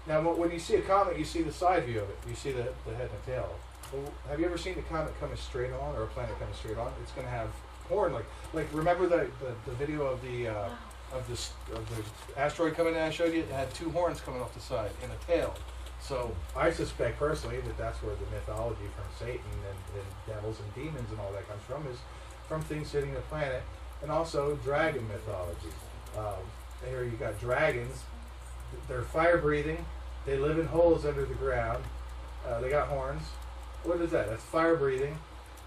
Now, when you see a comet, you see the side view of it. You see the head and the tail. Well, have you ever seen the comet coming straight on, or a planet coming straight on? It's going to have horn, like remember the video of the asteroid coming in I showed you? It had two horns coming off the side and a tail. So I suspect personally that that's where the mythology from Satan and devils and demons and all that comes from, is from things hitting the planet, and also dragon mythology. Here you got dragons. They're fire breathing. They live in holes under the ground. They got horns. What is that? That's fire breathing.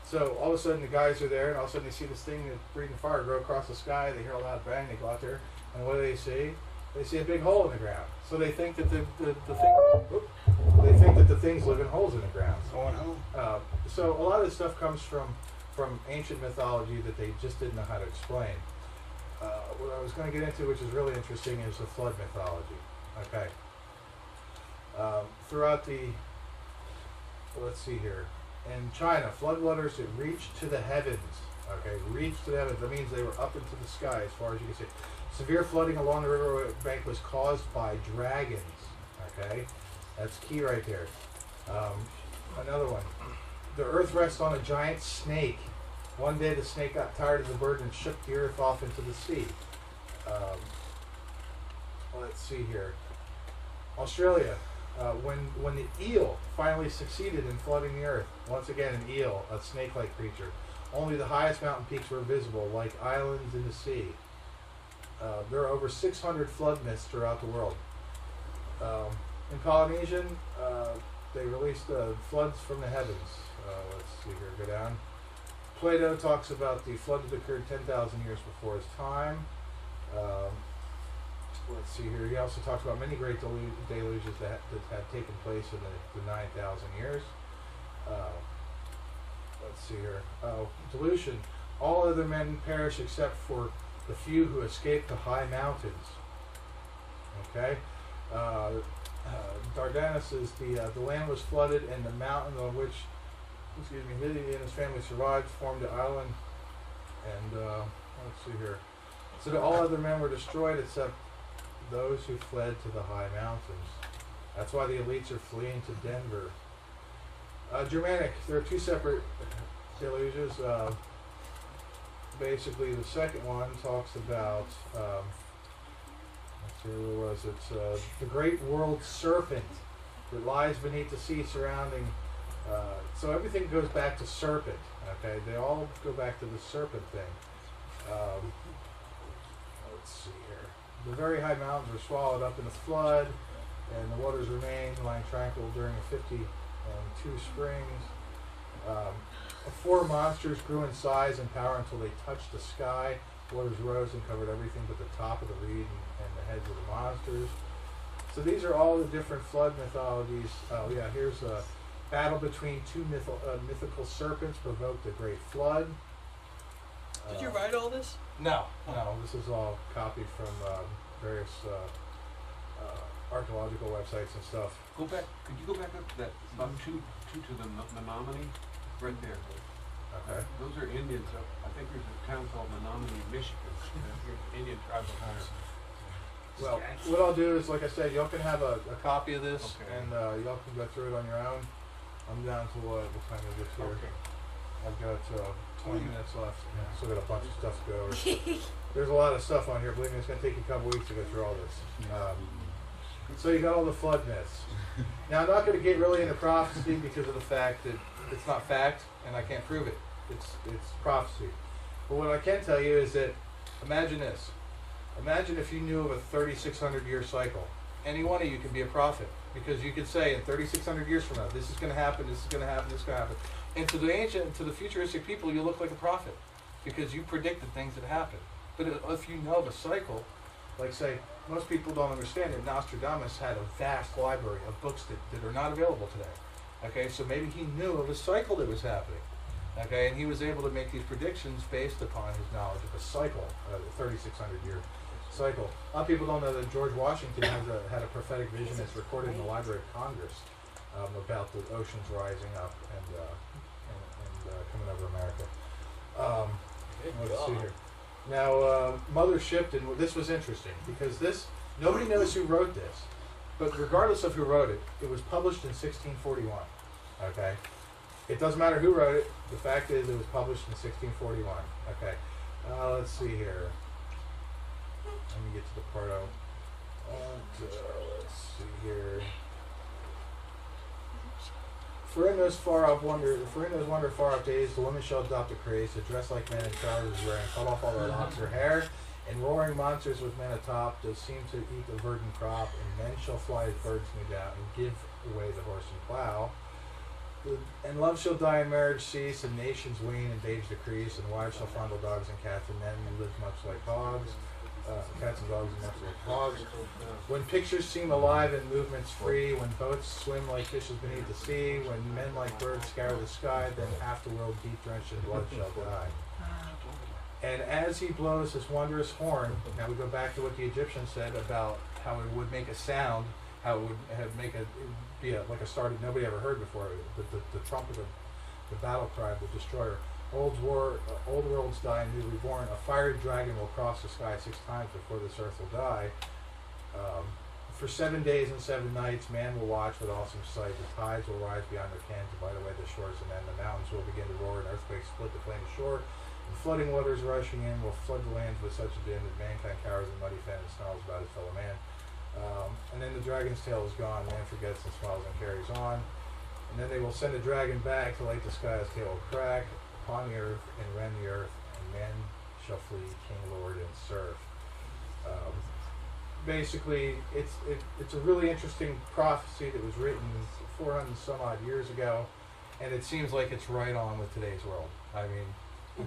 So all of a sudden the guys are there, and all of a sudden they see this thing that's breathing fire go across the sky. They hear a loud bang. They go out there, and what do they see? They see a big hole in the ground. So they think that the things live in holes in the ground. so a lot of this stuff comes from ancient mythology that they just didn't know how to explain. What I was going to get into, which is really interesting, is the flood mythology. Okay. Throughout the, let's see here, in China, floodwaters had reached to the heavens. Okay, reached to the heavens. That means they were up into the sky as far as you can see. Severe flooding along the river bank was caused by dragons. Okay, that's key right there. Another one. The earth rests on a giant snake. One day the snake got tired of the burden and shook the earth off into the sea. Let's see here. Australia, when the eel finally succeeded in flooding the earth, once again an eel, a snake-like creature, only the highest mountain peaks were visible, like islands in the sea. There are over 600 flood myths throughout the world. In Polynesian, they released floods from the heavens. Let's see here, go down. Plato talks about the flood that occurred 10,000 years before his time. Let's see here. He also talks about many great deluges that had taken place in the 9,000 years. Let's see here. Delusion. All other men perish except for the few who escape the high mountains. Okay. Dardanus is the land was flooded, and the mountain on which, Lydia and his family survived formed an island. And let's see here. So that all other men were destroyed except those who fled to the high mountains. That's why the elites are fleeing to Denver. Germanic. There are two separate deluges. Basically, the second one talks about. Let's see, where was it? The great world serpent that lies beneath the sea surrounding. So everything goes back to serpent. Okay, they all go back to the serpent thing. Let's see here. The very high mountains were swallowed up in a flood, and the waters remained lying tranquil during 52 springs. 4 monsters grew in size and power until they touched the sky. Waters rose and covered everything but the top of the reed and the heads of the monsters. So these are all the different flood mythologies. Oh yeah, here's a battle between 2 mythical serpents provoked a great flood.
Did you write all this?
No. This is all copied from various archaeological websites and stuff.
Go back. Could you go back up that about two to the Menominee, right there?
Okay.
Those are Indians. I think there's a town called Menominee, Michigan. Indian tribal town.
Well, what I'll do is, like I said, y'all can have a copy of this, and y'all can go through it on your own. I'm down to what time is it here?
Okay.
I've got 20 minutes left. Yeah, still got a bunch of stuff to go over. There's a lot of stuff on here. Believe me, it's going to take you a couple weeks to go through all this. So you got all the flood myths. Now, I'm not going to get really into prophecy because of the fact that it's not fact, and I can't prove it. It's prophecy. But what I can tell you is that, imagine this. Imagine if you knew of a 3,600 year cycle. Any one of you can be a prophet, because you could say in 3,600 years from now, this is going to happen, this is going to happen, this is going to happen. And to the ancient, to the futuristic people, you look like a prophet, because you predicted things that happen. But if you know of a cycle, like say, most people don't understand that Nostradamus had a vast library of books that are not available today. Okay, so maybe he knew of a cycle that was happening. Okay, and he was able to make these predictions based upon his knowledge of a cycle, a 3,600 year cycle. A lot of people don't know that George Washington had a prophetic vision that's recorded in the Library of Congress about the oceans rising up and coming over America. Let's see here. Now, Mother Shipton, this was interesting because nobody knows who wrote this, but regardless of who wrote it, it was published in 1641. Okay, it doesn't matter who wrote it. The fact is, it was published in 1641. Okay, let's see here. Let me get to the part let's see here. For in those wonder far off days, the women shall adopt a craze to dress like men in trousers wearing, cut off all their locks of hair, and roaring monsters with men atop does seem to eat the verdant crop, and men shall fly as birds no doubt, and give away the horse and plow. And love shall die and marriage cease, and nations wane and babes decrease, and wives shall fondle dogs and cats, and men live much like hogs. cats and dogs and absolute hogs. When pictures seem alive and movements free, when boats swim like fishes beneath the sea, when men like birds scour the sky, then half the world deep drenched in blood shall die. And as he blows his wondrous horn, now we go back to what the Egyptians said about how it would make a sound, how it would be like a star that nobody ever heard before, the trumpet of the battle cry of the destroyer. Old worlds die and new reborn. A fiery dragon will cross the sky 6 times before this earth will die. For 7 days and 7 nights, man will watch with awesome sight. The tides will rise beyond their ken to bite away the shores, and then the mountains will begin to roar, and earthquakes split the plain shore. And flooding waters rushing in will flood the lands with such a din that mankind cowers in muddy fen and snarls about his fellow man. And then the dragon's tail is gone, man forgets and smiles and carries on. And then they will send a dragon back to light the sky, his tail will crack upon the earth and rend the earth, and men shall flee, king, lord, and serf. Basically, it's a really interesting prophecy that was written 400 some odd years ago, and it seems like it's right on with today's world. I mean,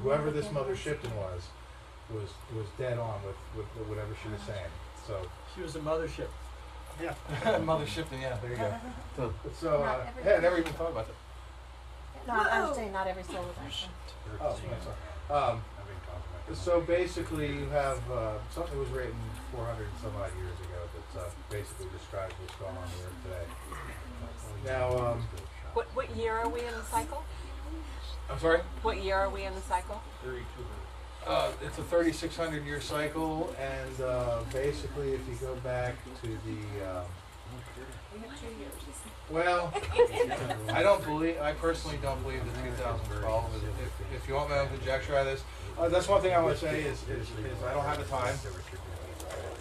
whoever this Mother Shipton was dead on with whatever she was saying. So
She was a mothership.
yeah, Mother Shipton. Yeah, there you go. So hey, I never even thought about that.
No, I was saying not every soul is actually.
Oh, sorry. So basically, you have something that was written 400 and some odd years ago that basically describes what's going on here today. Now,
What year are we in the cycle?
I'm sorry?
What year are we in the cycle?
3200. It's a 3,600 year cycle, and basically, if you go back to the
We have 2 years.
well, I personally don't believe that 2012 is, if you want my own conjecture out of this, that's one thing I want to say is I don't have a time.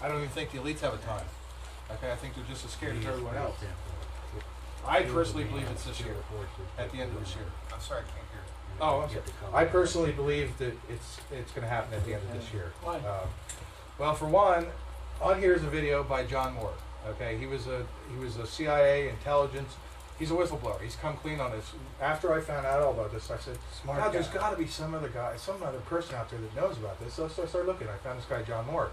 I don't even think the elites have a time. Okay, I think they're just as scared as everyone else. I personally believe it's this year, at the end of this year.
I'm sorry, I can't hear you.
Oh, I'm sorry. I personally believe that it's going to happen at the end of this year.
Why?
Well, for one, on here is a video by John Moore. Okay, he was a CIA intelligence. He's a whistleblower. He's come clean on this. After I found out all about this, I said, "God, there's got to be some other guy, some other person out there that knows about this." So I started looking. I found this guy, John Moore.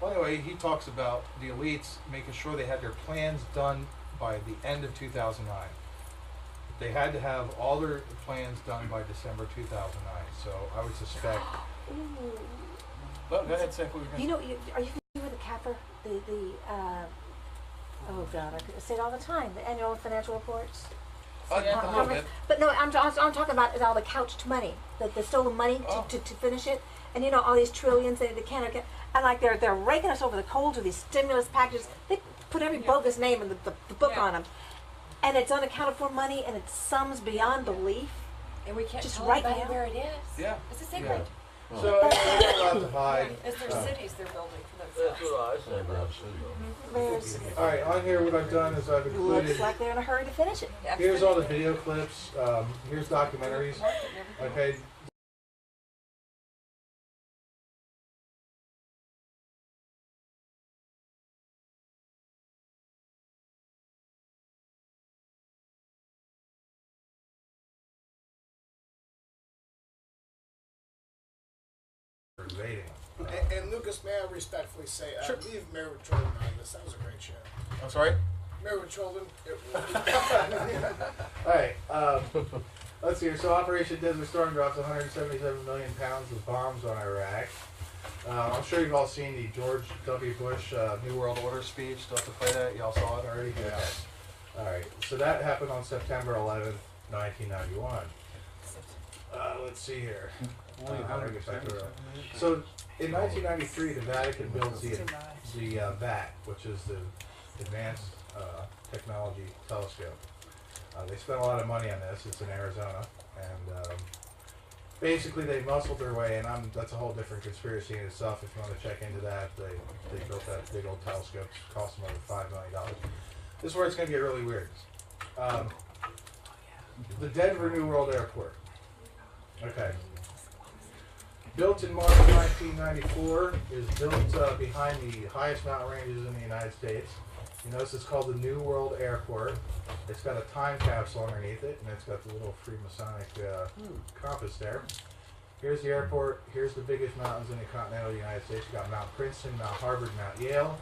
Well, anyway, he talks about the elites making sure they had their plans done by the end of 2009. They had to have all their plans done by December 2009. So I would suspect. Well, go ahead, say what you're going to say.
You know, are you familiar with the CAPR? Oh God, I say it all the time. The annual financial reports.
A little bit.
But no, I'm talking about all the couched money, the stolen money to finish it, and you know all these trillions they can't get, and like they're raking us over the coals with these stimulus packages. They put every bogus name in the book on them, and it's unaccounted for money, and it sums beyond belief.
And we can't
just
tell
right
anybody
now.
where it is.
Yeah.
It's a secret.
Yeah. So they're not allowed to hide.
It's their cities they're building for themselves.
There's,
All right, on here what I've done is I've included.
looks like they're in a hurry to finish it.
Here's all the video clips. Here's documentaries. Okay. Invading.
And Lucas, may I respectfully say, leave Mary with Children on this. That was a great show.
I'm sorry?
Mary with Children.
All right. Let's see here. So Operation Desert Storm drops 177 million pounds of bombs on Iraq. I'm sure you've all seen the George W. Bush New World Order speech. Still have to play that? Y'all saw it already? Yeah. All right. So that happened on September 11th, 1991. Let's see here. So in 1993, the Vatican builds the VAT, which is the Advanced Technology Telescope. They spent a lot of money on this. It's in Arizona, and basically they muscled their way. And that's a whole different conspiracy in itself. If you want to check into that, they built that big old telescope. It cost them over $5 million. This is where it's going to get really weird. The Denver New World Airport. Okay. Built in March 1994, is built behind the highest mountain ranges in the United States. You notice it's called the New World Airport. It's got a time capsule underneath it, and it's got the little Freemasonic compass there. Here's the airport. Here's the biggest mountains in the continental United States. You got Mount Princeton, Mount Harvard, Mount Yale.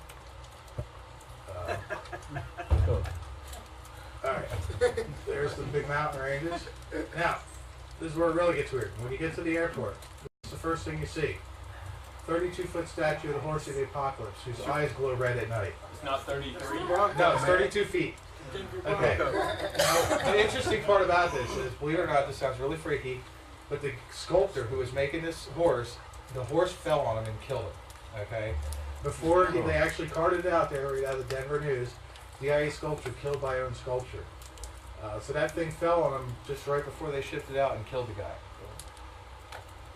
Alright, there's the big mountain ranges. Now, this is where it really gets weird. When you get to the airport, what's the first thing you see? 32-foot statue of the horse of the apocalypse, whose eyes glow red at night.
It's not 33.
No, it's 32 feet. Okay. Now, the interesting part about this is, believe it or not, this sounds really freaky, but the sculptor who was making this horse, the horse fell on him and killed him. Okay? Before they actually carted it out there, right out of the Denver News, DIA sculptor killed by own sculpture. So that thing fell on him just right before they shipped it out and killed the guy.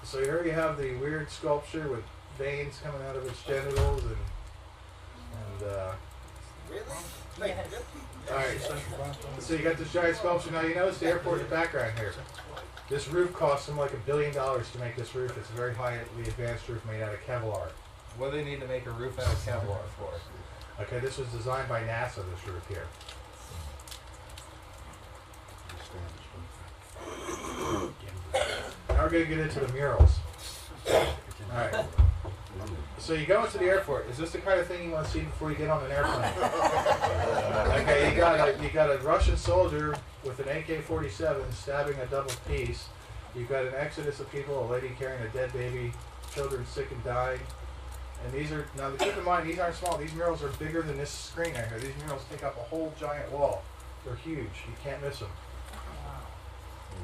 So here you have the weird sculpture with veins coming out of its genitals and
Really? Like,
alright, so you got this giant sculpture. Now you notice the airport in the background here. This roof cost them like $1 billion to make this roof. It's a very highly advanced roof made out of Kevlar. What do they need to make a roof out of Kevlar for? Okay, this was designed by NASA, this roof here. Now we're going to get into the murals. Alright. So you go into the airport. Is this the kind of thing you want to see before you get on an airplane? Okay, you got a Russian soldier with an AK-47 stabbing a double piece. You've got an exodus of people, a lady carrying a dead baby, children sick and dying. And these are, now keep in mind, these aren't small. These murals are bigger than this screen right here. These murals take up a whole giant wall. They're huge. You can't miss them.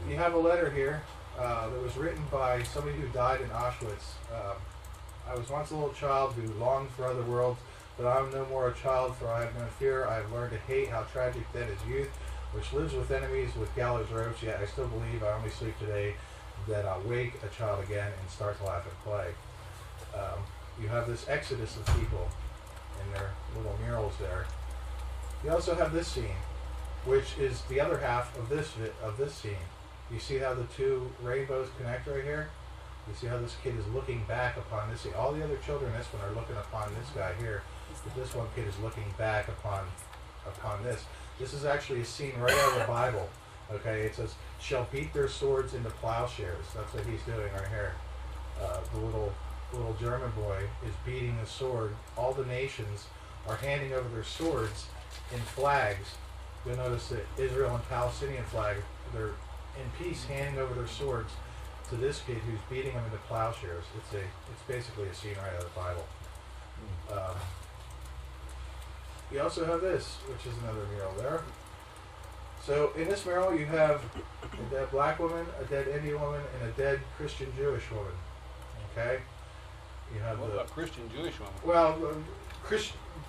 You have a letter here that was written by somebody who died in Auschwitz. I was once a little child who longed for other worlds, but I am no more a child, for I have no fear. I have learned to hate how tragic then is youth, which lives with enemies with gallows ropes. Yet I still believe I only sleep today, that I'll wake a child again and start to laugh and play. You have this exodus of people in their little murals there. You also have this scene, which is the other half of this scene. You see how the two rainbows connect right here? You see how this kid is looking back upon this. All the other children in this one are looking upon this guy here, but this one kid is looking back upon this. This is actually a scene right out of the Bible. Okay, it says, "Shall beat their swords into plowshares." That's what he's doing right here. The little German boy is beating the sword. All the nations are handing over their swords in flags. You'll notice that Israel and Palestinian flag, they're in peace handing over their swords to this kid who's beating them into plowshares. It's basically a scene right out of the Bible. You also have this, which is another mural there. So in this mural you have a dead black woman, a dead Indian woman, and a dead Christian Jewish woman. Okay? You have
what about Christian Jewish woman?
Well,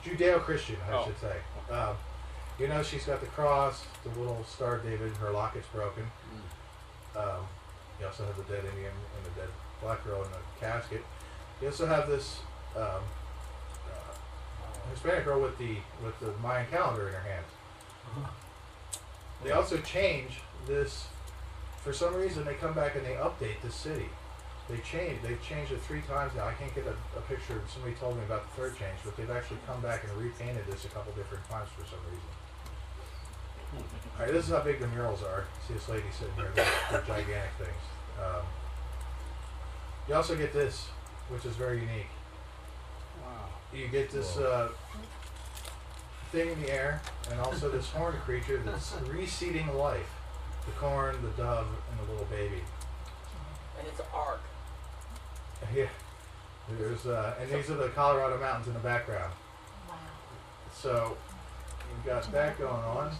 Judeo-Christian, I should say. You know, she's got the cross, the little Star of David, her locket's broken. You also have the dead Indian and the dead black girl in the casket. You also have this Hispanic girl with the Mayan calendar in her hand. They also change this. For some reason, they come back and they update this city. They've changed it 3 times now. I can't get a picture. Somebody told me about the third change, but they've actually come back and repainted this a couple different times for some reason. All right, this is how big the murals are. See this lady sitting here? They're gigantic things. You also get this, which is very unique.
Wow.
You get this thing in the air, and also this horned creature that's reseeding life. The corn, the dove, and the little baby.
And it's an ark.
Yeah. There's and these are the Colorado mountains in the background.
Wow.
So you've got that going on.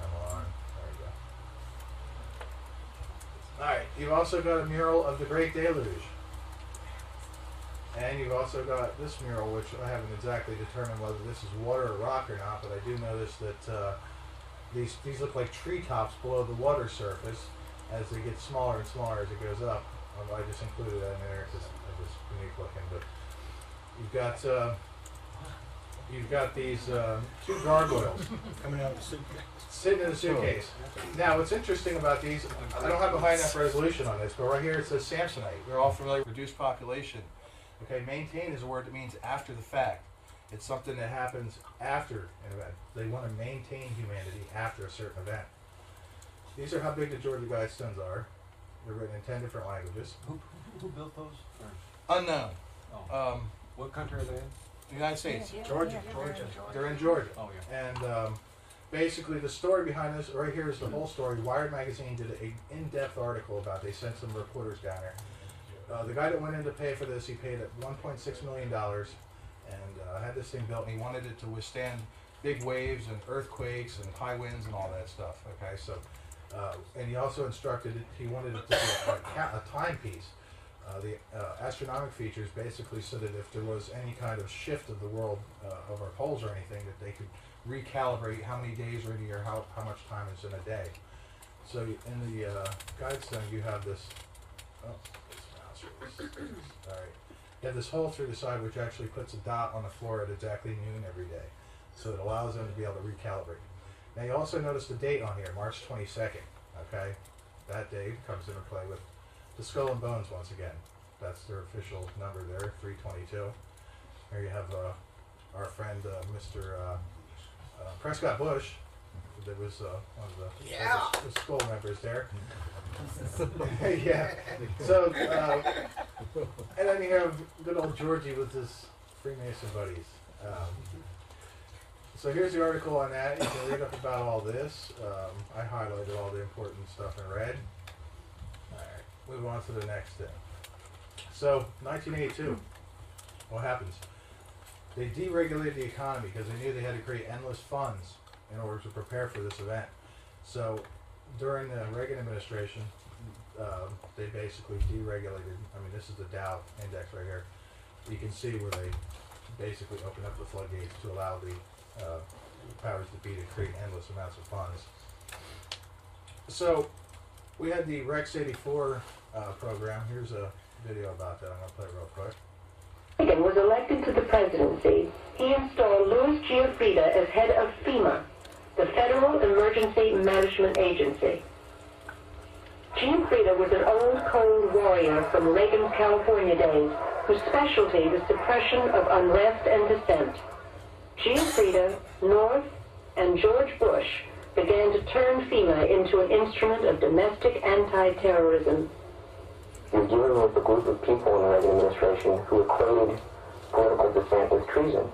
Come on. There you go. Alright, you've also got a mural of the Great Deluge. And you've also got this mural, which I haven't exactly determined whether this is water or rock or not, but I do notice that these look like treetops below the water surface as they get smaller and smaller as it goes up. I just included that in there because it was unique looking. But you've got these 2 gargoyles
coming out of the suitcase.
Sitting in a suitcase. Now, what's interesting about these, I don't have a high enough resolution on this, but right here it says Samsonite. We're all familiar with reduced population. Okay, maintain is a word that means after the fact. It's something that happens after an event. They want to maintain humanity after a certain event. These are how big the Georgia Guidestones are. They're written in 10 different languages.
Who built those?
Unknown.
Oh. What country are they in?
The United States.
Georgia.
They're in Georgia.
Oh, yeah.
And basically, the story behind this, right here is the whole story. Wired magazine did an in-depth article about it. They sent some reporters down there. The guy that went in to pay for this, he paid $1.6 million and had this thing built, and he wanted it to withstand big waves and earthquakes and high winds and all that stuff. Okay, so and he also instructed it, he wanted it to be a timepiece. The astronomic features basically so that if there was any kind of shift of the world of our poles or anything, that they could recalibrate how many days are in a year, how much time is in a day. So in the guide stone you have this, alright, you have this hole through the side which actually puts a dot on the floor at exactly noon every day. So it allows them to be able to recalibrate. Now you also notice the date on here, March 22nd, okay? That day comes into play with the skull and bones once again. That's their official number there, 322. Here you have our friend Mr. Prescott Bush, that was one of the skull members there. Yeah. So, and then you have good old Georgie with his Freemason buddies. So here's the article on that. You can read up about all this. I highlighted all the important stuff in red. Alright, move on to the next thing. So, 1982, what happens? They deregulated the economy because they knew they had to create endless funds in order to prepare for this event. So, during the Reagan administration, they basically deregulated. I mean, this is the Dow index right here. You can see where they basically opened up the floodgates to allow the powers that be to create endless amounts of funds. So we had the Rex 84 program. Here's a video about that. I'm going to play it real quick.
Reagan was elected to the presidency. He installed Louis Giuffrida as head of FEMA, the Federal Emergency Management Agency. Giuffrida was an old cold warrior from Reagan's California days whose specialty was suppression of unrest and dissent. Giuffrida, North, and George Bush began to turn FEMA into an instrument of domestic anti-terrorism.
You're dealing with a group of people in the Reagan administration who equated political dissent with treason,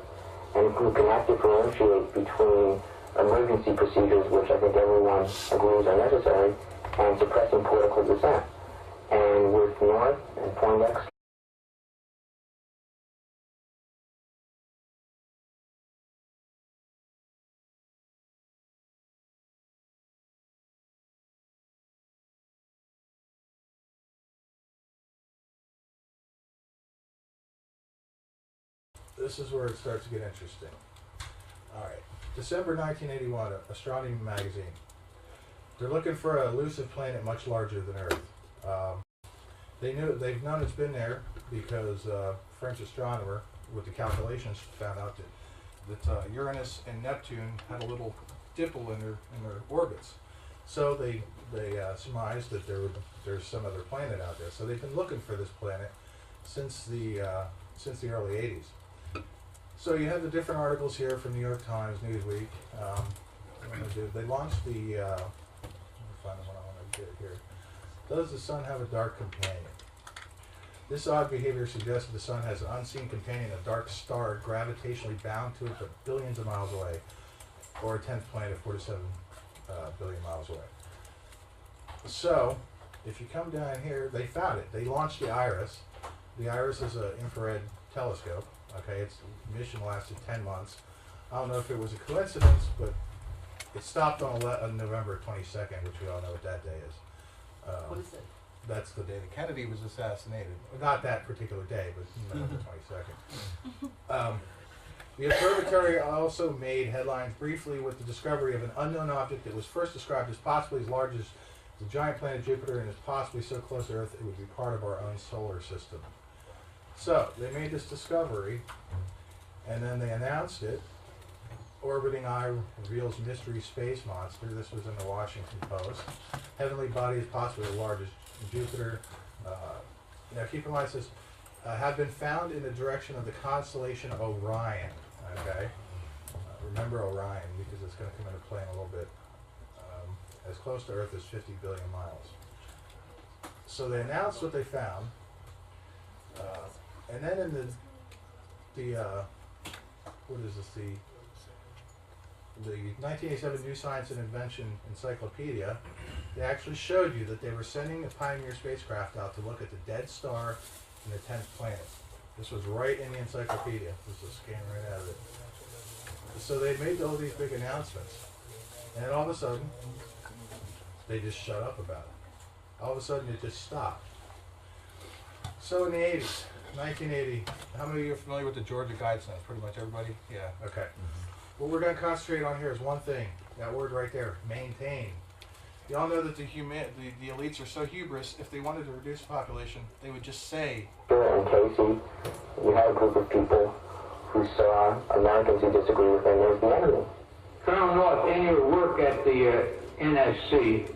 and who can differentiate between emergency procedures, which I think everyone agrees are necessary, and suppressing political dissent. And with North and Poindexter,
This is where it starts to get interesting. Alright, December 1981, Astronomy magazine. They're looking for an elusive planet much larger than Earth. They've known it's been there because French astronomer with the calculations found out that Uranus and Neptune had a little dimple in their orbits. So they surmised that there's some other planet out there. So they've been looking for this planet since the early 80s. So you have the different articles here from New York Times, Newsweek. They launched the. Let me find the one I want to get here. Does the sun have a dark companion? This odd behavior suggests that the sun has an unseen companion, a dark star gravitationally bound to it but billions of miles away, or a 10th planet 47 billion miles away. So, if you come down here, they found it. They launched the IRIS. The IRIS is an infrared telescope. Okay, its mission lasted 10 months. I don't know if it was a coincidence, but it stopped on November 22nd, which we all know what that day is.
What is it?
That's the day that Kennedy was assassinated. Not that particular day, but November 22nd. The observatory also made headlines briefly with the discovery of an unknown object that was first described as possibly as large as the giant planet Jupiter and is possibly so close to Earth it would be part of our own solar system. So, they made this discovery, and then they announced it. Orbiting Eye reveals mystery space monster. This was in the Washington Post. Heavenly body is possibly the largest Jupiter. Now keep in mind, it says, have been found in the direction of the constellation Orion. Okay? Remember Orion, because it's going to come into play in a little bit. As close to Earth as 50 billion miles. So they announced what they found, and then in what is this, the 1987 New Science and Invention Encyclopedia, they actually showed you that they were sending the Pioneer spacecraft out to look at the dead star and the 10th planet. This was right in the encyclopedia. This is a scan right out of it. So they made all these big announcements, and then all of a sudden, they just shut up about it. All of a sudden, it just stopped. So in the 80s, 1980, how many of you are familiar with the Georgia Guidestones? Pretty much everybody? Yeah, okay. What we're going to concentrate on here is one thing, that word right there, maintain. You all know that the elites are so hubris, if they wanted to reduce the population, they would just say.
Here in Casey, we had a group of people who saw Americans who disagree with them as the enemy.
Colonel North, in your work at the NSC,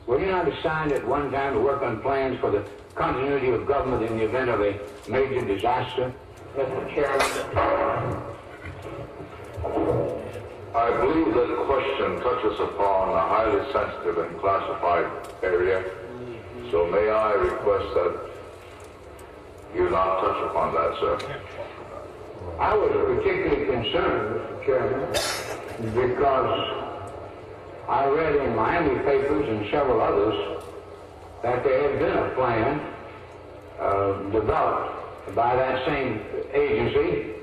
were you not assigned at one time to work on plans for the continuity of government in the event of a major disaster? Mr. Chairman.
I believe that question touches upon a highly sensitive and classified area, so may I request that you not touch upon that, sir?
I was particularly concerned, Mr. Chairman, because I read in Miami papers and several others that there had been a plan developed by that same agency,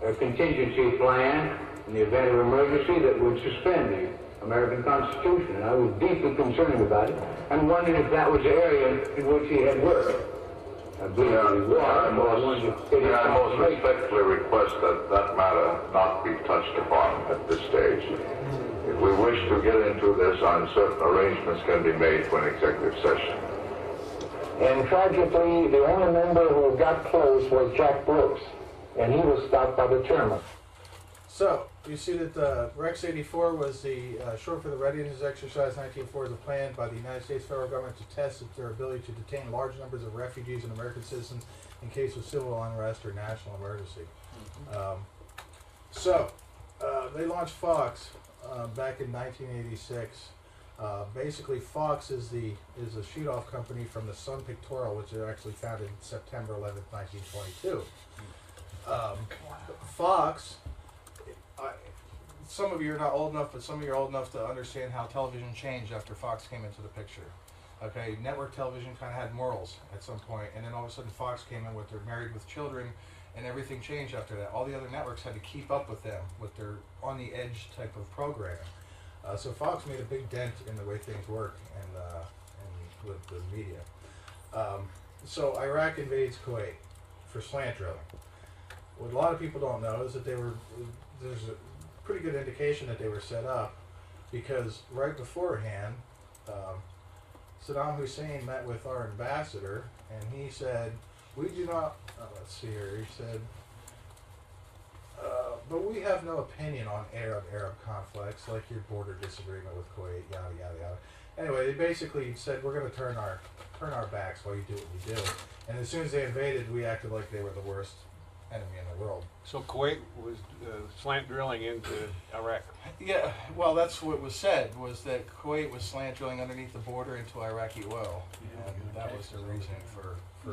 a contingency plan in the event of emergency that would suspend the American Constitution. And I was deeply concerned about it and wondered if that was the area in which he had worked. I believe he was.
I most respectfully request that that matter not be touched upon at this stage. If we wish to get into this, certain arrangements can be made for an executive session.
And tragically, the only member who got close was Jack Brooks, and he was stopped by the chairman.
So, you see that Rex 84 was the short for the Readiness Exercise 1904 is a plan by the United States federal government to test their ability to detain large numbers of refugees and American citizens in case of civil unrest or national emergency. They launched Fox back in 1986. Basically, Fox is a shoot-off company from the Sun Pictorial, which is actually founded September 11th, 1922. Fox. Some of you are not old enough, but some of you are old enough to understand how television changed after Fox came into the picture. Okay, network television kind of had morals at some point, and then all of a sudden Fox came in with their Married with Children, and everything changed after that. All the other networks had to keep up with them with their on-the-edge type of programming. So Fox made a big dent in the way things work and with the media. So Iraq invades Kuwait for slant drilling. What a lot of people don't know is that there's a pretty good indication that they were set up because right beforehand, Saddam Hussein met with our ambassador and he said, we do not, let's see here, he said, but we have no opinion on Arab conflicts like your border disagreement with Kuwait, yada, yada, yada. Anyway, they basically said, we're going to turn our backs while you do what you do. And as soon as they invaded, we acted like they were the worst enemy in the world.
So Kuwait was slant drilling into Iraq.
Yeah, well, that's what was said, was that Kuwait was slant drilling underneath the border into Iraqi oil. And that was the reason for